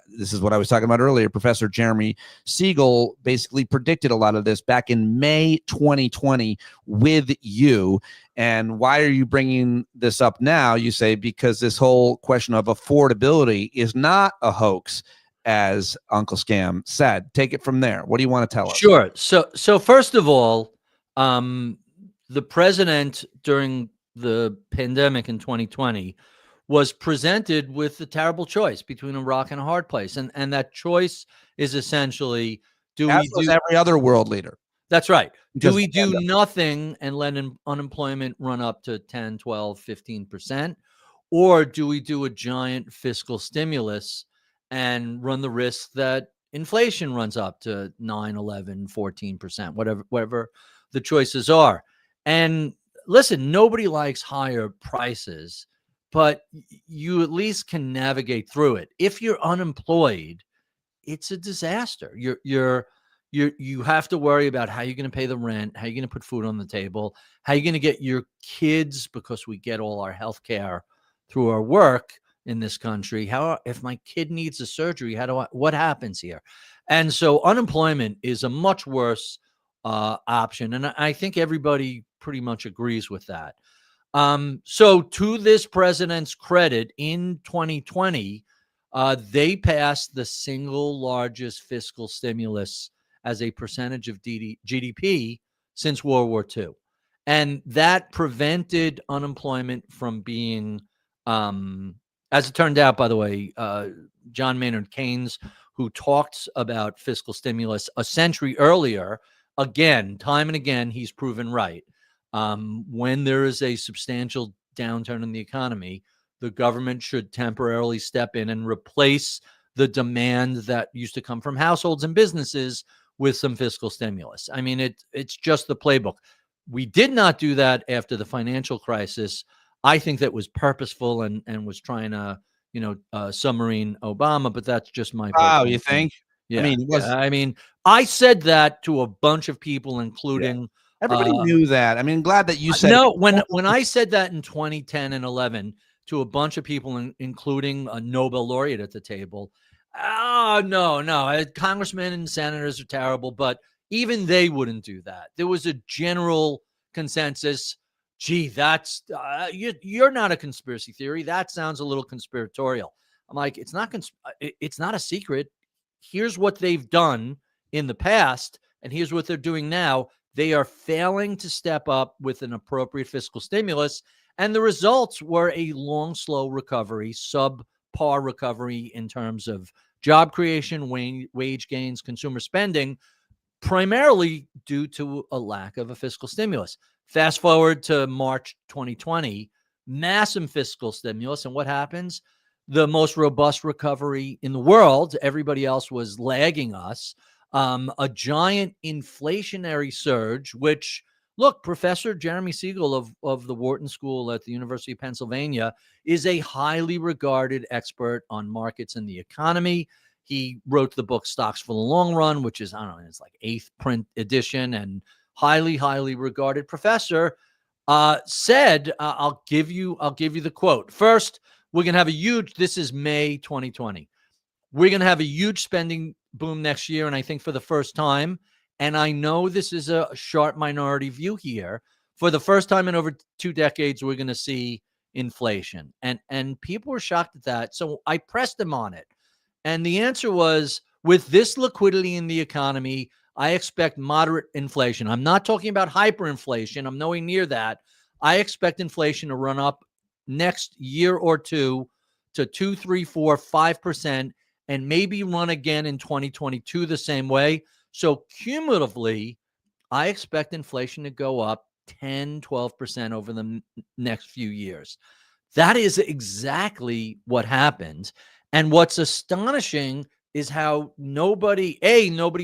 this is what I was talking about earlier. Professor Jeremy Siegel basically predicted a lot of this back in May 2020 with you. And why are you bringing this up now? You say because this whole question of affordability is not a hoax, as Uncle Scam said. Take it from there. What do you want to tell us? Sure. So first of all, the president during the pandemic in 2020 was presented with a terrible choice between a rock and a hard place, and that choice is essentially: As was every other world leader. That's right. Do Because we do nothing and let unemployment run up to 10, 12, 15%? Or do we do a giant fiscal stimulus and run the risk that inflation runs up to 9, 11, 14%, whatever the choices are? And listen, nobody likes higher prices, but you at least can navigate through it. If you're unemployed, it's a disaster. You have to worry about how you're going to pay the rent, how you're going to put food on the table, how you're going to get your kids, because we get all our health care through our work in this country. How, if my kid needs a surgery, what happens here? And so unemployment is a much worse option. And I think everybody pretty much agrees with that. So to this president's credit, in 2020, they passed the single largest fiscal stimulus as a percentage of GDP since World War II. And that prevented unemployment from being, as it turned out, by the way, John Maynard Keynes, who talked about fiscal stimulus a century earlier, again, time and again, he's proven right. When there is a substantial downturn in the economy, the government should temporarily step in and replace the demand that used to come from households and businesses with some fiscal stimulus. I mean, it's just the playbook. We did not do that after the financial crisis. I think that was purposeful and was trying to, submarine Obama, but that's just my Wow, you think? Yeah. I mean, I said that to a bunch of people, including everybody knew that. I mean, glad that you said no. When I said that in 2010 and 11 to a bunch of people, including a Nobel laureate at the table, oh no, congressmen and senators are terrible, but even they wouldn't do that. There was a general consensus. Gee, that's you're not a conspiracy theory. That sounds a little conspiratorial. I'm like, it's not a secret. Here's what they've done in the past, and here's what they're doing now. They are failing to step up with an appropriate fiscal stimulus, and the results were a long, slow recovery, subpar recovery in terms of job creation, wage gains, consumer spending, primarily due to a lack of a fiscal stimulus. Fast forward to March 2020, massive fiscal stimulus, and what happens? The most robust recovery in the world. Everybody else was lagging us. A giant inflationary surge, which, look, Professor Jeremy Siegel of the Wharton School at the University of Pennsylvania is a highly regarded expert on markets and the economy. He wrote the book Stocks for the Long Run, which is, I don't know, it's like 8th print edition and highly regarded professor, said, I'll give you the quote. First, we're going to have a huge, this is May 2020. We're going to have a huge spending boom next year. And I think for the first time, and I know this is a sharp minority view here, for the first time in over 2 decades, we're going to see inflation. And people were shocked at that. So I pressed them on it. And the answer was, with this liquidity in the economy, I expect moderate inflation. I'm not talking about hyperinflation. I'm nowhere near that. I expect inflation to run up next year or two to 2, 3, 4, 5%, and maybe run again in 2022 the same way. So cumulatively, I expect inflation to go up 10, 12% over the next few years. That is exactly what happened. And what's astonishing is how nobody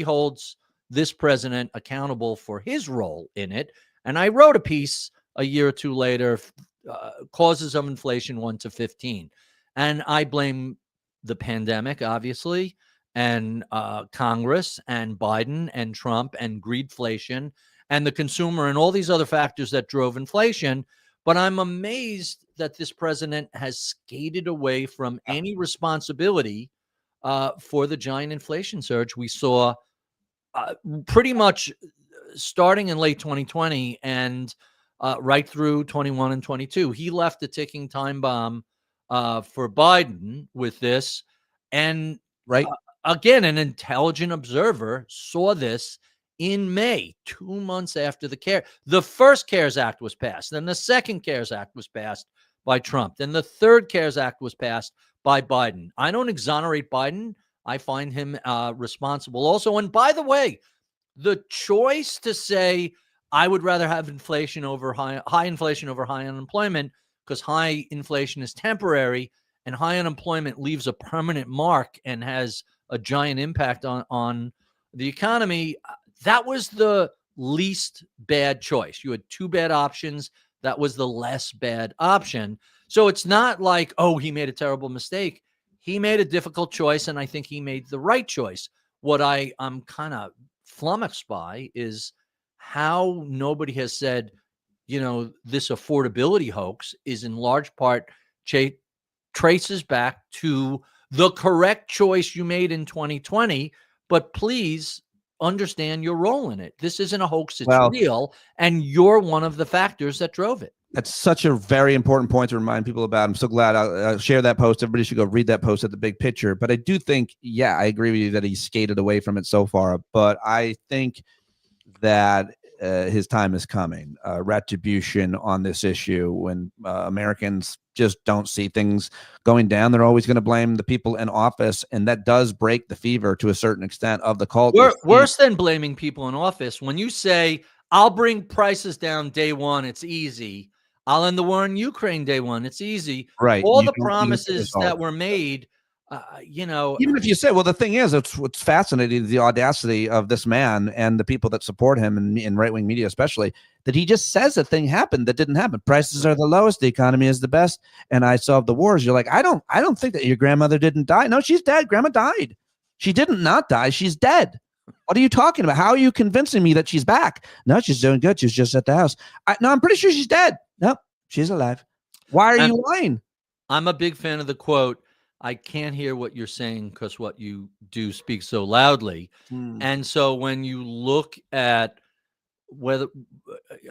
holds this president accountable for his role in it. And I wrote a piece a year or two later, causes of inflation 1 to 15. And I blame the pandemic, obviously, and Congress and Biden and Trump and greedflation and the consumer and all these other factors that drove inflation. But I'm amazed that this president has skated away from any responsibility for the giant inflation surge we saw pretty much starting in late 2020 and right through 21 and 22. He left a ticking time bomb for Biden with this. And Right. Again, an intelligent observer saw this in May, 2 months after the first CARES Act was passed. Then the second CARES Act was passed by Trump. Then the third CARES Act was passed by Biden. I don't exonerate Biden. I find him responsible also. And by the way, the choice to say, I would rather have inflation over high inflation over high unemployment, because high inflation is temporary and high unemployment leaves a permanent mark and has a giant impact on the economy. That was the least bad choice. You had 2 bad options. That was the less bad option. So it's not like, oh, he made a terrible mistake. He made a difficult choice, and I think he made the right choice. What I'm kind of flummoxed by is how nobody has said, this affordability hoax is in large part traces back to the correct choice you made in 2020, but please understand your role in it. This isn't a hoax, it's real, and you're one of the factors that drove it. That's such a very important point to remind people about. I'm so glad I'll share that post. Everybody should go read that post at the big picture. But I do think, I agree with you that he skated away from it so far. But I think that his time is coming. Retribution on this issue. When Americans just don't see things going down, they're always going to blame the people in office, and that does break the fever to a certain extent of the cult. Worse than blaming people in office, when you say, I'll bring prices down day one, it's easy. I'll end the war in Ukraine day one, it's easy. Right. All the promises that were made, even if you say, well, the thing is, what's fascinating, the audacity of this man and the people that support him in right-wing media, especially, that he just says a thing happened that didn't happen. Prices are the lowest, the economy is the best, and I solved the wars. You're like, I don't think that your grandmother didn't die. No, she's dead. Grandma died. She didn't not die. She's dead. What are you talking about? How are you convincing me that she's back? No, she's doing good. She's just at the house. No, I'm pretty sure she's dead. Nope, she's alive. Why are you lying? I'm a big fan of the quote, I can't hear what you're saying because what you do speaks so loudly. And so when you look at whether,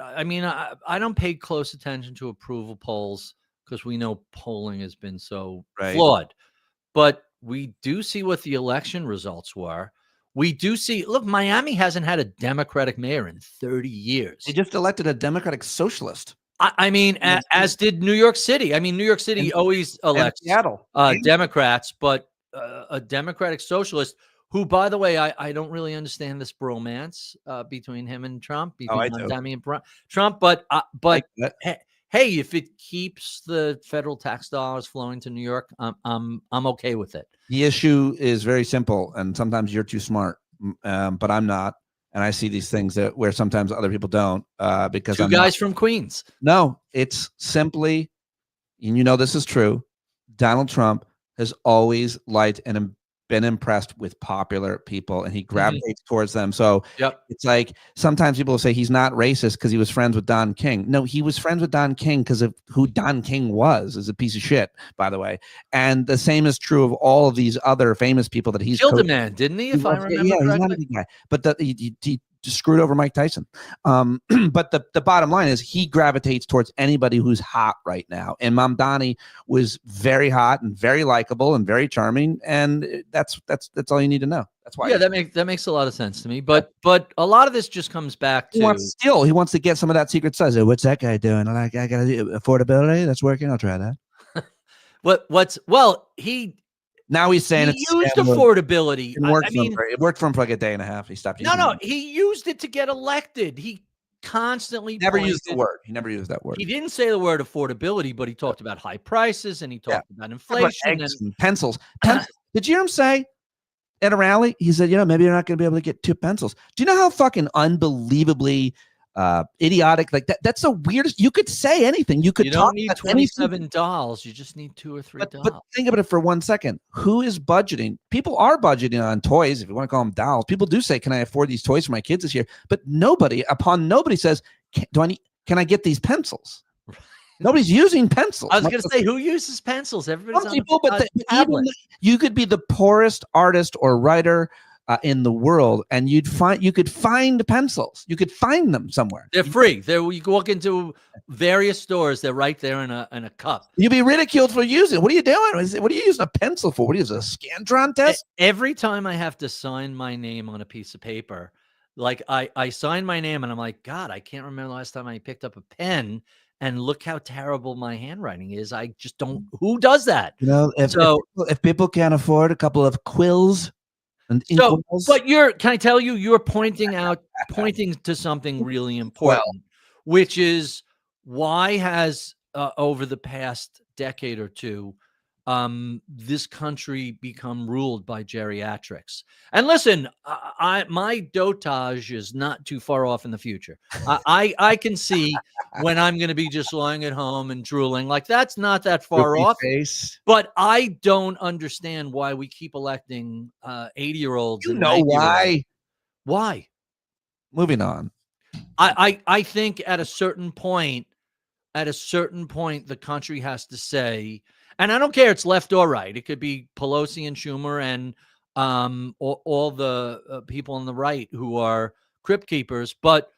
I don't pay close attention to approval polls because we know polling has been so flawed. But we do see what the election results were. We do see, look, Miami hasn't had a Democratic mayor in 30 years. They just elected a Democratic socialist. As did New York City. New York City always elects Democrats, but a Democratic socialist who, by the way, I don't really understand this bromance between him and Trump, between Montgomery and Trump. But hey, if it keeps the federal tax dollars flowing to New York, I'm okay with it. The issue is very simple, and sometimes you're too smart, but I'm not. And I see these things where sometimes other people don't, because Two guys from Queens. No, it's simply, and this is true, Donald Trump has always liked and been impressed with popular people and he Mm-hmm. gravitates towards them. So Yep. it's like sometimes people will say he's not racist because he was friends with Don King. No, he was friends with Don King because of who Don King was, is a piece of shit, by the way. And the same is true of all of these other famous people that he's Killed a coached. man, didn't he? He If I was- remember yeah, he's not a correctly. big guy, but he just screwed over Mike Tyson. But the bottom line is he gravitates towards anybody who's hot right now. And Mamdani was very hot and very likable and very charming, and that's all you need to know. That's why. Yeah, that makes a lot of sense to me. But a lot of this just comes back he to wants to get some of that secret sauce. What's that guy doing? I got affordability. That's working. I'll try that. Now he's saying he used affordability. It worked for him for like a day and a half. He stopped using it. He used it to get elected. He constantly never used the word. He never used that word. He didn't say the word affordability, but he talked about high prices and he talked about inflation and pencils. Did you hear him say at a rally? He said, maybe you're not going to be able to get 2 pencils. Do you know how fucking unbelievably idiotic like that? That's the weirdest. You could say anything. You don't need $27. You just need $2 or $3. But think about it for 1 second. Who is budgeting? People are budgeting on toys, if you want to call them dolls. People do say, "Can I afford these toys for my kids this year?" But nobody says, "Can I get these pencils?" Nobody's using pencils. I was going to say, who uses pencils? Everybody's on people, but even you could be the poorest artist or writer in the world, and you could find pencils. You could find them somewhere. They're free. You walk into various stores. They're right there in a cup. You'd be ridiculed for using it. What are you doing? What are you using a pencil for? What is a Scantron test? Every time I have to sign my name on a piece of paper, like I sign my name, and I'm like, God, I can't remember the last time I picked up a pen. And look how terrible my handwriting is. I just don't. Who does that? If people can't afford a couple of quills. But can I tell you, you're pointing to something really important, which is why has over the past decade or two, this country become ruled by geriatrics? And listen, my dotage is not too far off in the future. I can see when I'm going to be just lying at home and drooling. Like, that's not that far off. But I don't understand why we keep electing 80-year-olds. You know why? Why? Moving on. I think at a certain point, the country has to say, and I don't care it's left or right. It could be Pelosi and Schumer and all the people on the right who are crypt keepers, but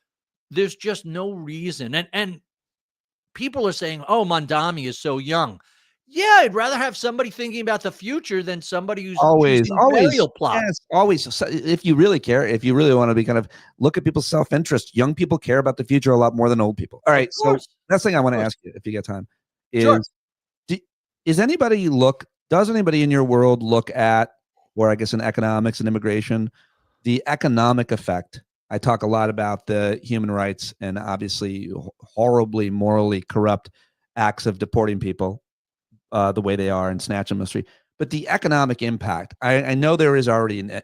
there's just no reason. And people are saying, "Oh, Mamdani is so young." Yeah, I'd rather have somebody thinking about the future than somebody who's always burial plot. Yes, always. If you really care, if you really want to be kind of look at people's self-interest, young people care about the future a lot more than old people. All right. So that's the thing I want to ask you, if you get time, is does anybody in your world look at, or I guess in economics and immigration, the economic effect? I talk a lot about the human rights and obviously horribly morally corrupt acts of deporting people the way they are and snatch industry. But the economic impact, I know there is already an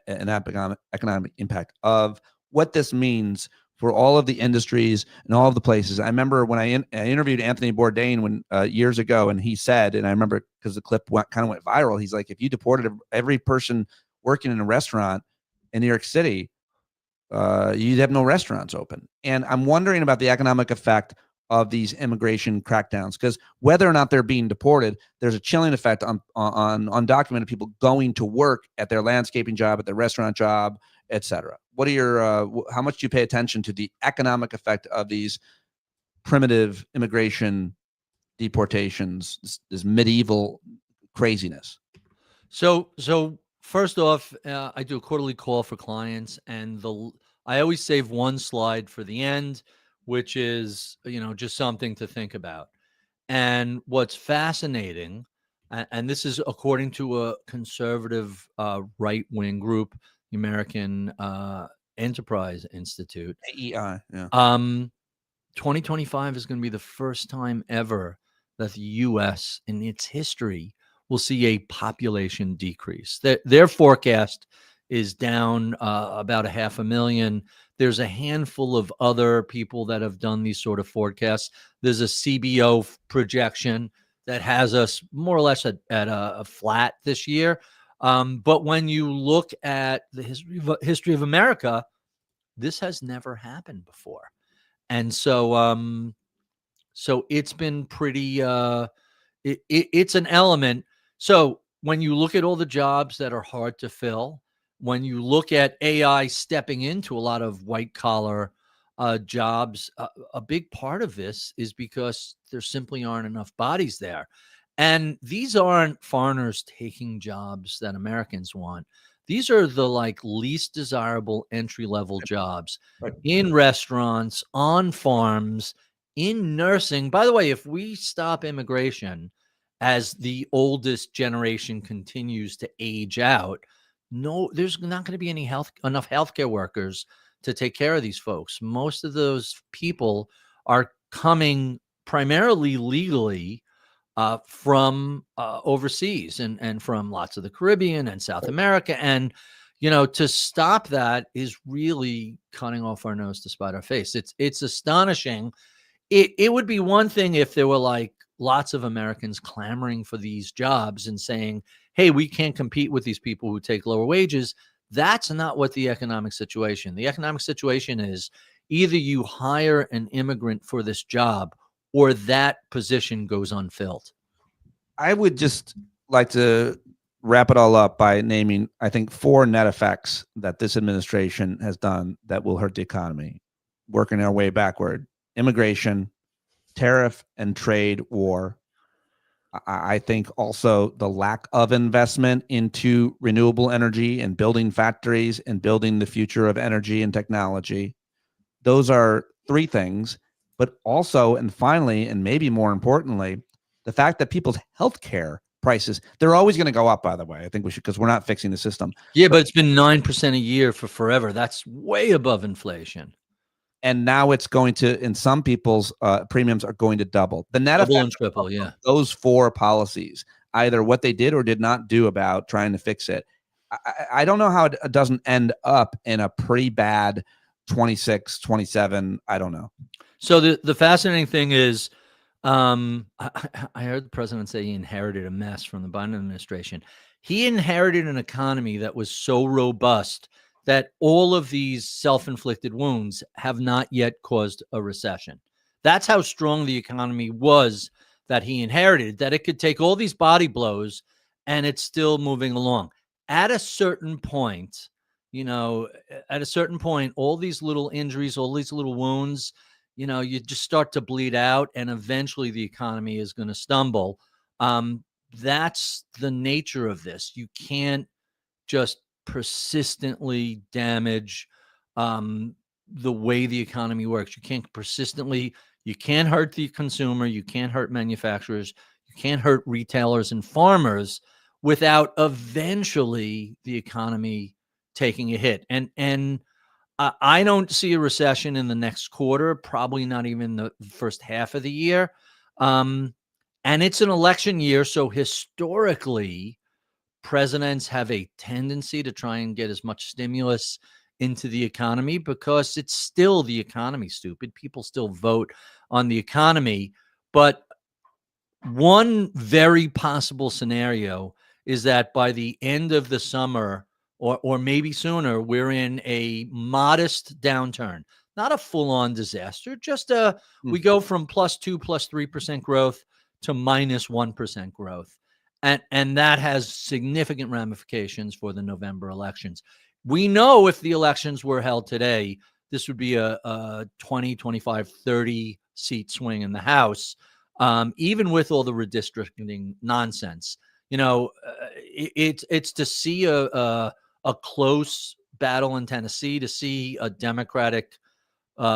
economic impact of what this means for all of the industries and all of the places. I remember when I interviewed Anthony Bourdain years ago, and he said, and I remember because the clip kind of went viral, he's like, if you deported every person working in a restaurant in New York City, you'd have no restaurants open. And I'm wondering about the economic effect of these immigration crackdowns, because whether or not they're being deported, there's a chilling effect on undocumented people going to work at their landscaping job, at their restaurant job, etc. What are your how much do you pay attention to the economic effect of these primitive immigration deportations, this medieval craziness? So first off, I do a quarterly call for clients, and I always save one slide for the end, which is, just something to think about. And what's fascinating, and this is according to a conservative right-wing group, the American Enterprise Institute, AEI, 2025 is going to be the first time ever that the U.S. in its history will see a population decrease. Their forecast is down about 500,000. There's a handful of other people that have done these sort of forecasts. There's a CBO projection that has us more or less at a flat this year. But when you look at the history of America, this has never happened before. And so it's been pretty, it's an element. So when you look at all the jobs that are hard to fill, when you look at AI stepping into a lot of white collar jobs, a big part of this is because there simply aren't enough bodies there. And these aren't foreigners taking jobs that Americans want. These are the like least desirable entry level jobs Right. in restaurants, on farms, in nursing. By the way, if we stop immigration as the oldest generation continues to age out, no, there's not going to be enough healthcare workers to take care of these folks. Most of those people are coming primarily legally from overseas and from lots of the Caribbean and South America. And, to stop that is really cutting off our nose to spite our face. It's astonishing. It would be one thing if there were like lots of Americans clamoring for these jobs and saying, hey, we can't compete with these people who take lower wages. That's not what the economic situation. The economic situation is either you hire an immigrant for this job or that position goes unfilled. I would just like to wrap it all up by naming, I think, 4 net effects that this administration has done that will hurt the economy, working our way backward: immigration, tariff and trade war. I think also the lack of investment into renewable energy and building factories and building the future of energy and technology. Those are 3 things. But also, and finally, and maybe more importantly, the fact that people's healthcare prices, they're always going to go up, by the way. I think we should, because we're not fixing the system. Yeah, but it's been 9% a year for forever. That's way above inflation. And now it's going to, in some people's premiums are going to double. The net Double effect and triple, yeah. those 4 policies, either what they did or did not do about trying to fix it, I don't know how it doesn't end up in a pretty bad 26, 27. I don't know. So the fascinating thing is, I heard the president say he inherited a mess from the Biden administration. He inherited an economy that was so robust that all of these self-inflicted wounds have not yet caused a recession. That's how strong the economy was that he inherited, that it could take all these body blows and it's still moving along. At a certain point, all these little injuries, all these little wounds, you just start to bleed out and eventually the economy is going to stumble. That's the nature of this. You can't just persistently damage the way the economy works. You can't hurt the consumer. You can't hurt manufacturers. You can't hurt retailers and farmers without eventually the economy taking a hit. And I don't see a recession in the next quarter, probably not even the first half of the year. And it's an election year. So historically, presidents have a tendency to try and get as much stimulus into the economy because it's still the economy, stupid. People still vote on the economy. But one very possible scenario is that by the end of the summer, or maybe sooner, we're in a modest downturn, not a full-on disaster, just we go from +2, +3% growth to -1% growth. And that has significant ramifications for the November elections. We know if the elections were held today, this would be a 20, 25, 30 seat swing in the House, even with all the redistricting nonsense. It's to see a close battle in Tennessee, to see a Democratic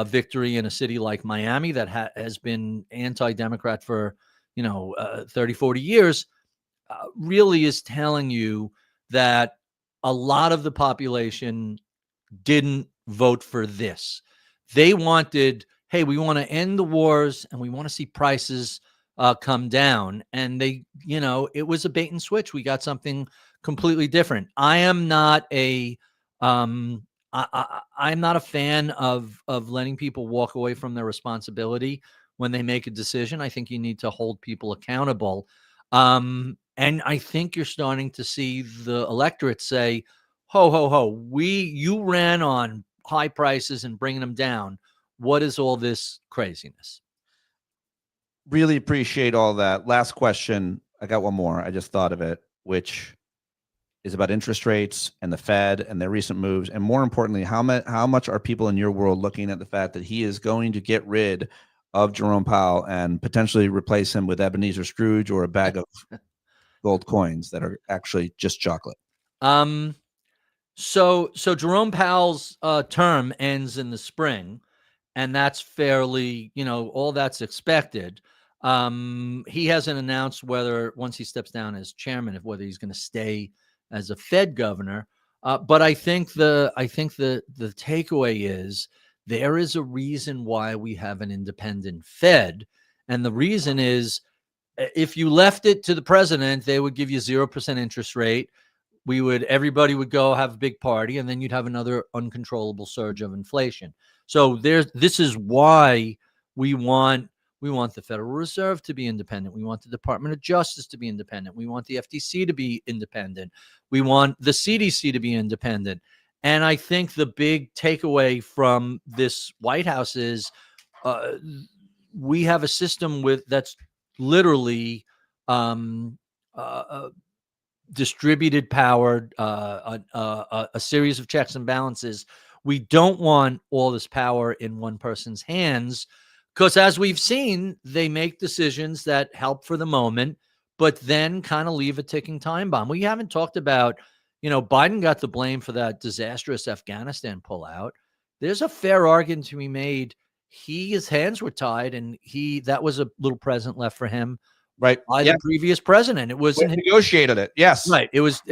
victory in a city like Miami that has been anti-Democrat for 30, 40 years, really is telling you that a lot of the population didn't vote for this. They wanted, hey, we want to end the wars and we want to see prices come down. And it was a bait and switch. We got something completely different. I am not I'm not a fan of letting people walk away from their responsibility when they make a decision. I think you need to hold people accountable. And I think you're starting to see the electorate say, ho, ho, ho, you ran on high prices and bringing them down. What is all this craziness? Really appreciate all that. Last question. I got one more. I just thought of it, which is about interest rates and the Fed and their recent moves. And more importantly, how much are people in your world looking at the fact that he is going to get rid of Jerome Powell and potentially replace him with Ebenezer Scrooge or a bag of gold coins that are actually just chocolate? So Jerome Powell's term ends in the spring, and that's fairly, all that's expected. He hasn't announced whether, once he steps down as chairman, whether he's going to stay as a Fed governor. But I think the takeaway is there is a reason why we have an independent Fed, and the reason is if you left it to the president, they would give you 0% interest rate. Everybody would go have a big party, and then you'd have another uncontrollable surge of inflation. So this is why we want the Federal Reserve to be independent. We want the Department of Justice to be independent. We want the FTC to be independent. We want the CDC to be independent. And I think the big takeaway from this White House is we have a system that's literally distributed power, a series of checks and balances. We don't want all this power in one person's hands, because as we've seen, they make decisions that help for the moment, but then kind of leave a ticking time bomb. We haven't talked about, Biden got the blame for that disastrous Afghanistan pullout. There's a fair argument to be made. His hands were tied, and that was a little present left for him, right, by the previous president. It wasn't negotiated it. Yes, right. It was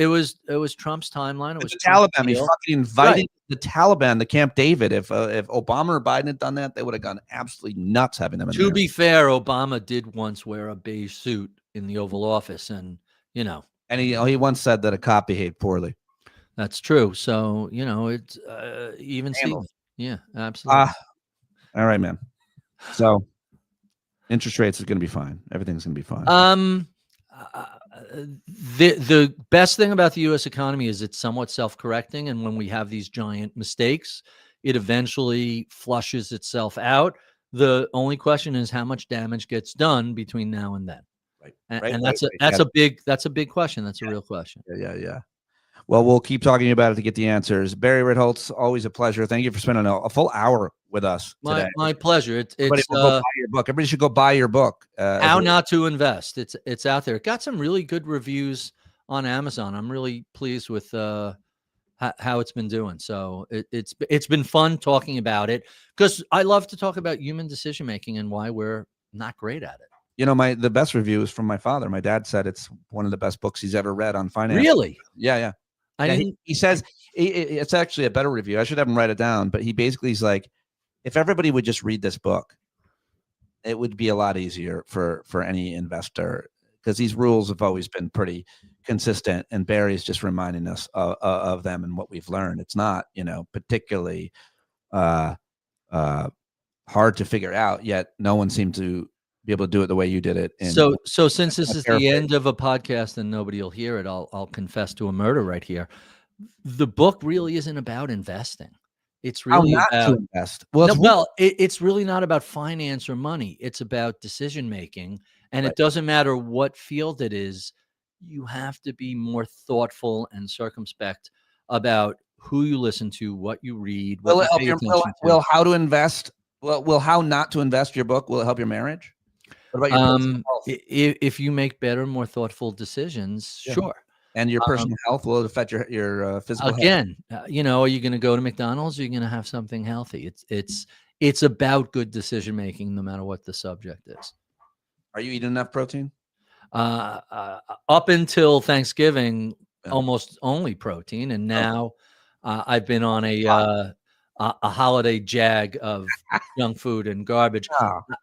Trump's timeline. It was the Taliban. He fucking invited the Taliban to Camp David. If Obama or Biden had done that, they would have gone absolutely nuts having them in there. To be fair, Obama did once wear a beige suit in the Oval Office, and and he once said that a cop behaved poorly. That's true. So it's even Stephen. Yeah, absolutely. All right, man. So interest rates is going to be fine. Everything's going to be fine. The best thing about the U.S. economy is it's somewhat self-correcting, and when we have these giant mistakes, it eventually flushes itself out. The only question is how much damage gets done between now and then. Right. And that's a big question. That's a real question. Yeah. Well, we'll keep talking about it to get the answers. Barry Ritholtz, always a pleasure. Thank you for spending a full hour with us today. My pleasure. Everybody go buy your book. Everybody should go buy your book. How Not to Invest. It's out there. It got some really good reviews on Amazon. I'm really pleased with how it's been doing. So it's been fun talking about it, because I love to talk about human decision making and why we're not great at it. The best review is from my father. My dad said it's one of the best books he's ever read on finance. Really? Yeah. He says it's actually a better review. I should have him write it down, but he basically is like, if everybody would just read this book, it would be a lot easier for any investor, because these rules have always been pretty consistent, and Barry's just reminding us of them and what we've learned. It's not, particularly hard to figure out, yet no one seemed to be able to do it the way you did it. So since this is the end of a podcast and nobody will hear it, I'll confess to a murder right here. The book really isn't about investing. It's really about to invest. It's really not about finance or money. It's about decision making, and It doesn't matter what field it is. You have to be more thoughtful and circumspect about who you listen to, what you read. Will it help will how to invest? Will how not to invest your book? Will it help your marriage? What about your personal health? If you make better, more thoughtful decisions, sure. And your personal health, will it affect your physical health? Again, are you going to go to McDonald's? Or are you going to have something healthy? It's about good decision making, no matter what the subject is. Are you eating enough protein? Up until Thanksgiving, almost only protein, and now I've been on a holiday jag of junk food and garbage.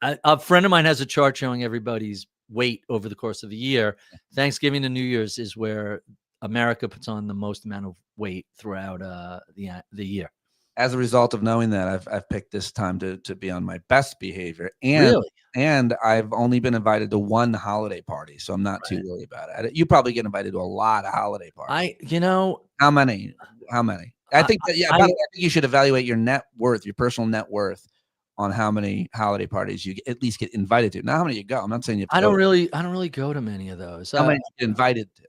A friend of mine has a chart showing everybody's weight over the course of the year. Thanksgiving to New Year's is where America puts on the most amount of weight throughout the year. As a result of knowing that, I've picked this time to be on my best behavior, and and I've only been invited to one holiday party, so I'm not too worried about it. You probably get invited to a lot of holiday parties. How many? How many? I think that, yeah. By the way, I think you should evaluate your net worth, your personal net worth, on how many holiday parties you at least get invited to. Not how many you go. I'm not saying you have to I don't really go to many of those. How many you get invited to?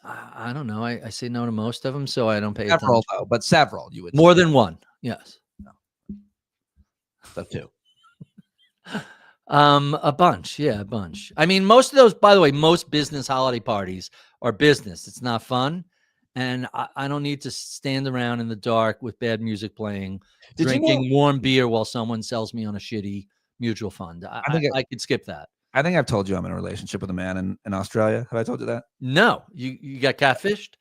I don't know. I say no to most of them, so I don't pay Several, attention. though, but several you would More than one, yes. No. So 2. A bunch, yeah, a bunch. I mean, most of those, by the way, most business holiday parties are business. It's not fun, and I don't need to stand around in the dark with bad music playing, drinking warm beer while someone sells me on a shitty mutual fund. I could skip that. I think I've told you I'm in a relationship with a man in Australia. Have I told you that? No, you got catfished?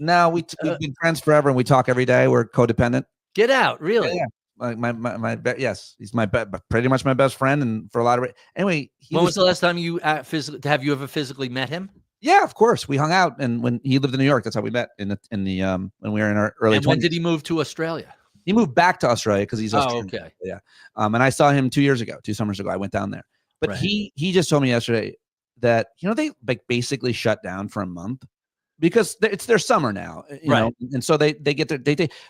No, we've been friends forever, and we talk every day. We're codependent. Get out, really? Yeah. Like yes, he's pretty much my best friend, and for a lot of anyway. When was the last time you have you ever physically met him? Yeah, of course. We hung out, and when he lived in New York, that's how we met in the when we were in our early 20s. When did he move to Australia? He moved back to Australia because he's Australian. Okay. Yeah. And I saw him 2 summers ago. I went down there, but he just told me yesterday that they like basically shut down for a month because it's their summer now, you know, and so they get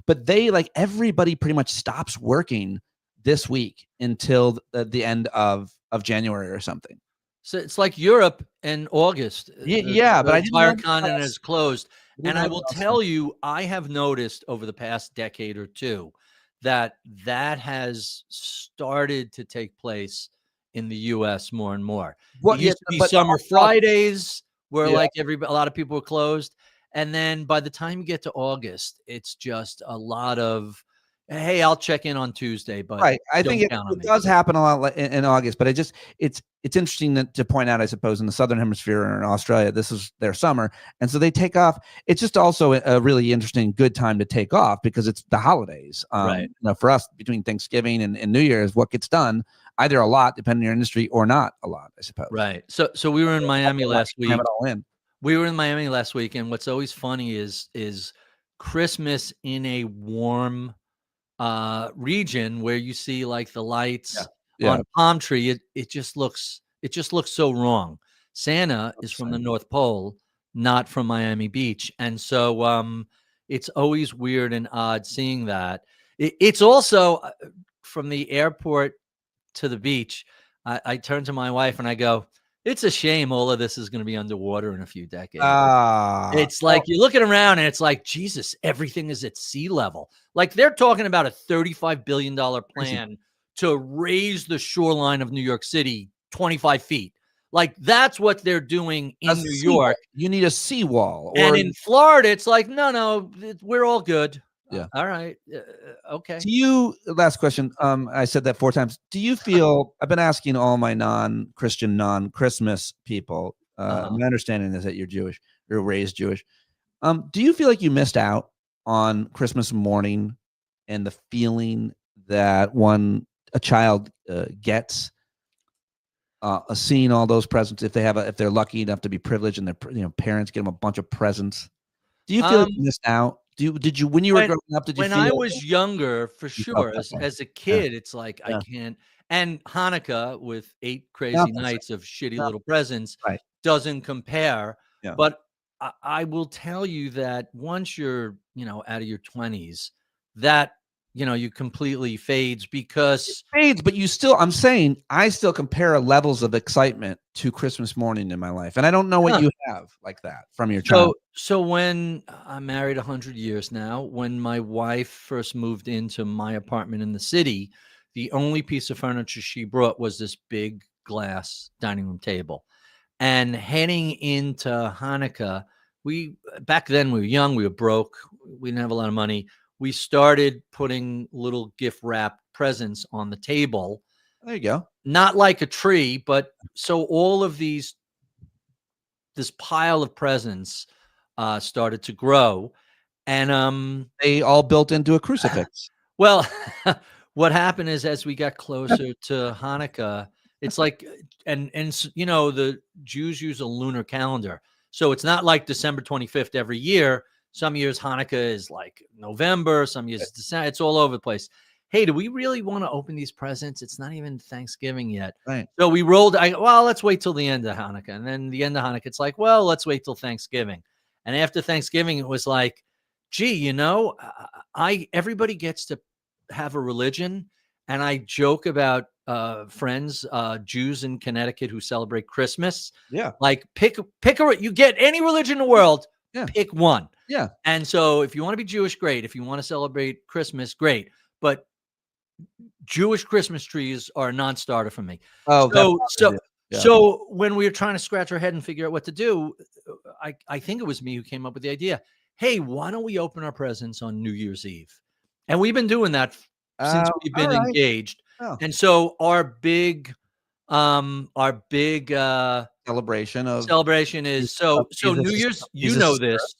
but they like everybody pretty much stops working this week until the end of January or something. So it's like Europe in August. Yeah, but the entire continent is closed. And I will tell you, I have noticed over the past decade or two that has started to take place in the U.S. more and more. It used to be summer Fridays where like a lot of people were closed. And then by the time you get to August, it's just a lot of, hey, I'll check in on Tuesday. But I think it does happen a lot in August, but it's interesting to point out, I suppose, in the Southern Hemisphere or in Australia, this is their summer. And so they take off. It's just also a really interesting, good time to take off because it's the holidays. For us, between Thanksgiving and New Year's, what gets done, either a lot, depending on your industry, or not a lot, I suppose. Right. So we were in Miami last week. We were in Miami last week. And what's always funny is Christmas in a warm region where you see like the lights on a palm tree, it just looks so wrong. Santa is from the North Pole, not from Miami Beach, and so it's always weird and odd seeing that. It's also from the airport to the beach. I turn to my wife and I go, it's a shame all of this is going to be underwater in a few decades. It's like you're looking around and it's like, Jesus, everything is at sea level. Like they're talking about a $35 billion plan to raise the shoreline of New York City 25 feet. Like that's what they're doing in New York. You need a seawall. And in Florida, it's like, no, we're all good. Yeah. All right. Okay. Do you, last question. I said that 4 times. Do you feel, I've been asking all my non-Christian, non-Christmas people, my understanding is that you're Jewish, you're raised Jewish. Do you feel like you missed out on Christmas morning and the feeling that a child gets seeing all those presents, if they're lucky enough to be privileged and their parents get them a bunch of presents? Do you feel like you missed out? Did you when you were growing up? When I was younger, for sure, as a kid, it's like I can't. And Hanukkah with 8 crazy nights of shitty little presents doesn't compare. Yeah. But I will tell you that once you're out of your 20s, that you completely fades because but you still, I'm saying I still compare levels of excitement to Christmas morning in my life. And I don't know what you have like that from your child. So when I'm married 100 years now, when my wife first moved into my apartment in the city, the only piece of furniture she brought was this big glass dining room table. And heading into Hanukkah, back then we were young, we were broke, we didn't have a lot of money. We started putting little gift wrap presents on the table. There you go. Not like a tree, but so all of this pile of presents started to grow, and they all built into a crucifix. Well, what happened is as we got closer to Hanukkah, it's like, and the Jews use a lunar calendar, so it's not like December 25th every year. Some years Hanukkah is like November, some years it's December. It's all over the place. hey, do we really want to open these presents? It's not even Thanksgiving yet. Right. So we rolled, well, let's wait till the end of Hanukkah. And then the end of Hanukkah, it's like, well, let's wait till Thanksgiving. And after Thanksgiving, it was like, gee, you know, everybody gets to have a religion. And I joke about friends, Jews in Connecticut who celebrate Christmas. Yeah. Like you get any religion in the world, pick one. Yeah. And so if you want to be Jewish, great. If you want to celebrate Christmas, great. But Jewish Christmas trees are a non-starter for me. Oh, so when we were trying to scratch our head and figure out what to do, I think it was me who came up with the idea. Hey, why don't we open our presents on New Year's Eve? And we've been doing that since we've been engaged. Oh. And so our big celebration is so New Year's, you know this.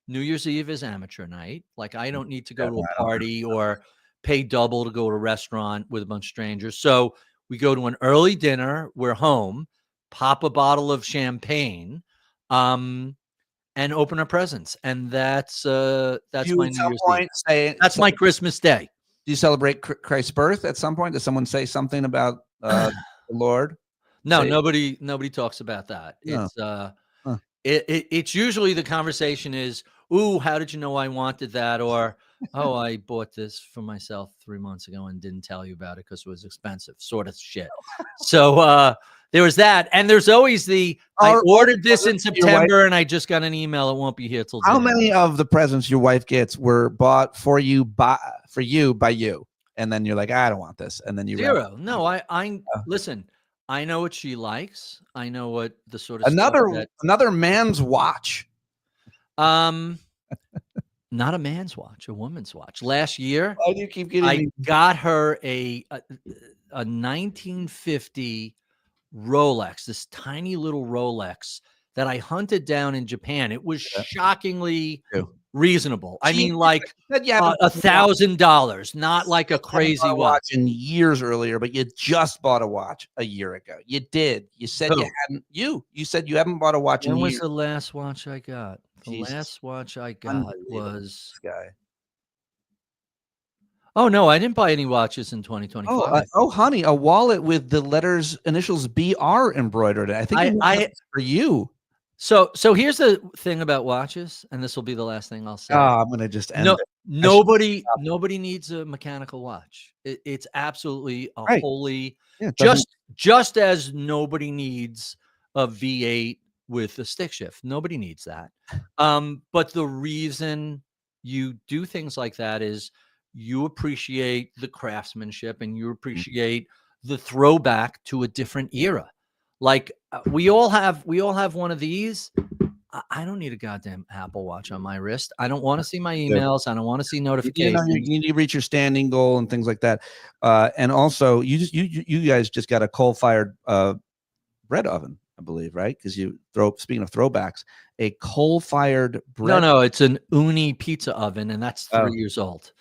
New Year's Eve is amateur night. Like I don't need to go to a party or pay double to go to a restaurant with a bunch of strangers. So we go to an early dinner. We're home, pop a bottle of champagne, and open our presents. And that's my New Year's Eve. That's my Christmas day. Do you celebrate Christ's birth at some point? Does someone say something about the Lord? No, nobody talks about that. No. It's usually the conversation is, ooh, how did you know I wanted that? Or, oh, I bought this for myself 3 months ago and didn't tell you about it because it was expensive, sort of shit. So there was that. And there's always I ordered this in September and I just got an email. It won't be here till How many of the presents your wife gets were bought for you by you? And then you're like, I don't want this. And then you zero. No, listen. I know what she likes. I know what the sort of another man's watch. Not a man's watch, a woman's watch. Last year, why do you keep getting I got her a 1950 Rolex, this tiny little Rolex that I hunted down in Japan. It was shockingly reasonable. I mean, like $1,000, not like a crazy watch. In years earlier, but you just bought a watch a year ago. You did. You said you hadn't. You said you haven't bought a watch in years. When was the last watch I got? The last watch I got was. Oh no, I didn't buy any watches in 2025. Oh, honey, a wallet with the initials BR embroidered. I think for you. So here's the thing about watches, and this will be the last thing I'll say. Oh, I'm gonna just end. Nobody needs a mechanical watch. It's absolutely a holy. Just as nobody needs a V8 with a stick shift. Nobody needs that. But the reason you do things like that is you appreciate the craftsmanship and you appreciate the throwback to a different era. Like we all have one of these. I don't need a goddamn Apple Watch on my wrist. I don't want to see my emails. I don't want to see notifications. You need to reach your standing goal and things like that. And also, you guys just got a coal-fired bread oven, I believe, right? Because speaking of throwbacks, a coal-fired bread. No, it's an Uni pizza oven, and that's 3 years old.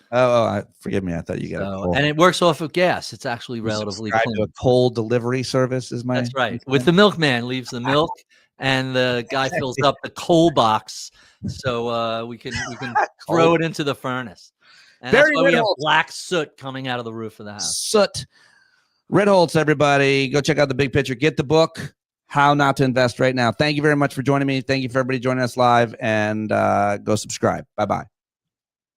Forgive me. I thought you got and it works off of gas. It's actually relatively clean. To a coal delivery service is my. That's right. With the milkman leaves the milk, and the guy fills up the coal box, so we can throw it into the furnace. And that's why we have black soot coming out of the roof of the house. Soot. Ritholtz, everybody, go check out the big picture. Get the book, How Not to Invest Right Now. Thank you very much for joining me. Thank you for everybody joining us live, and go subscribe. Bye-bye.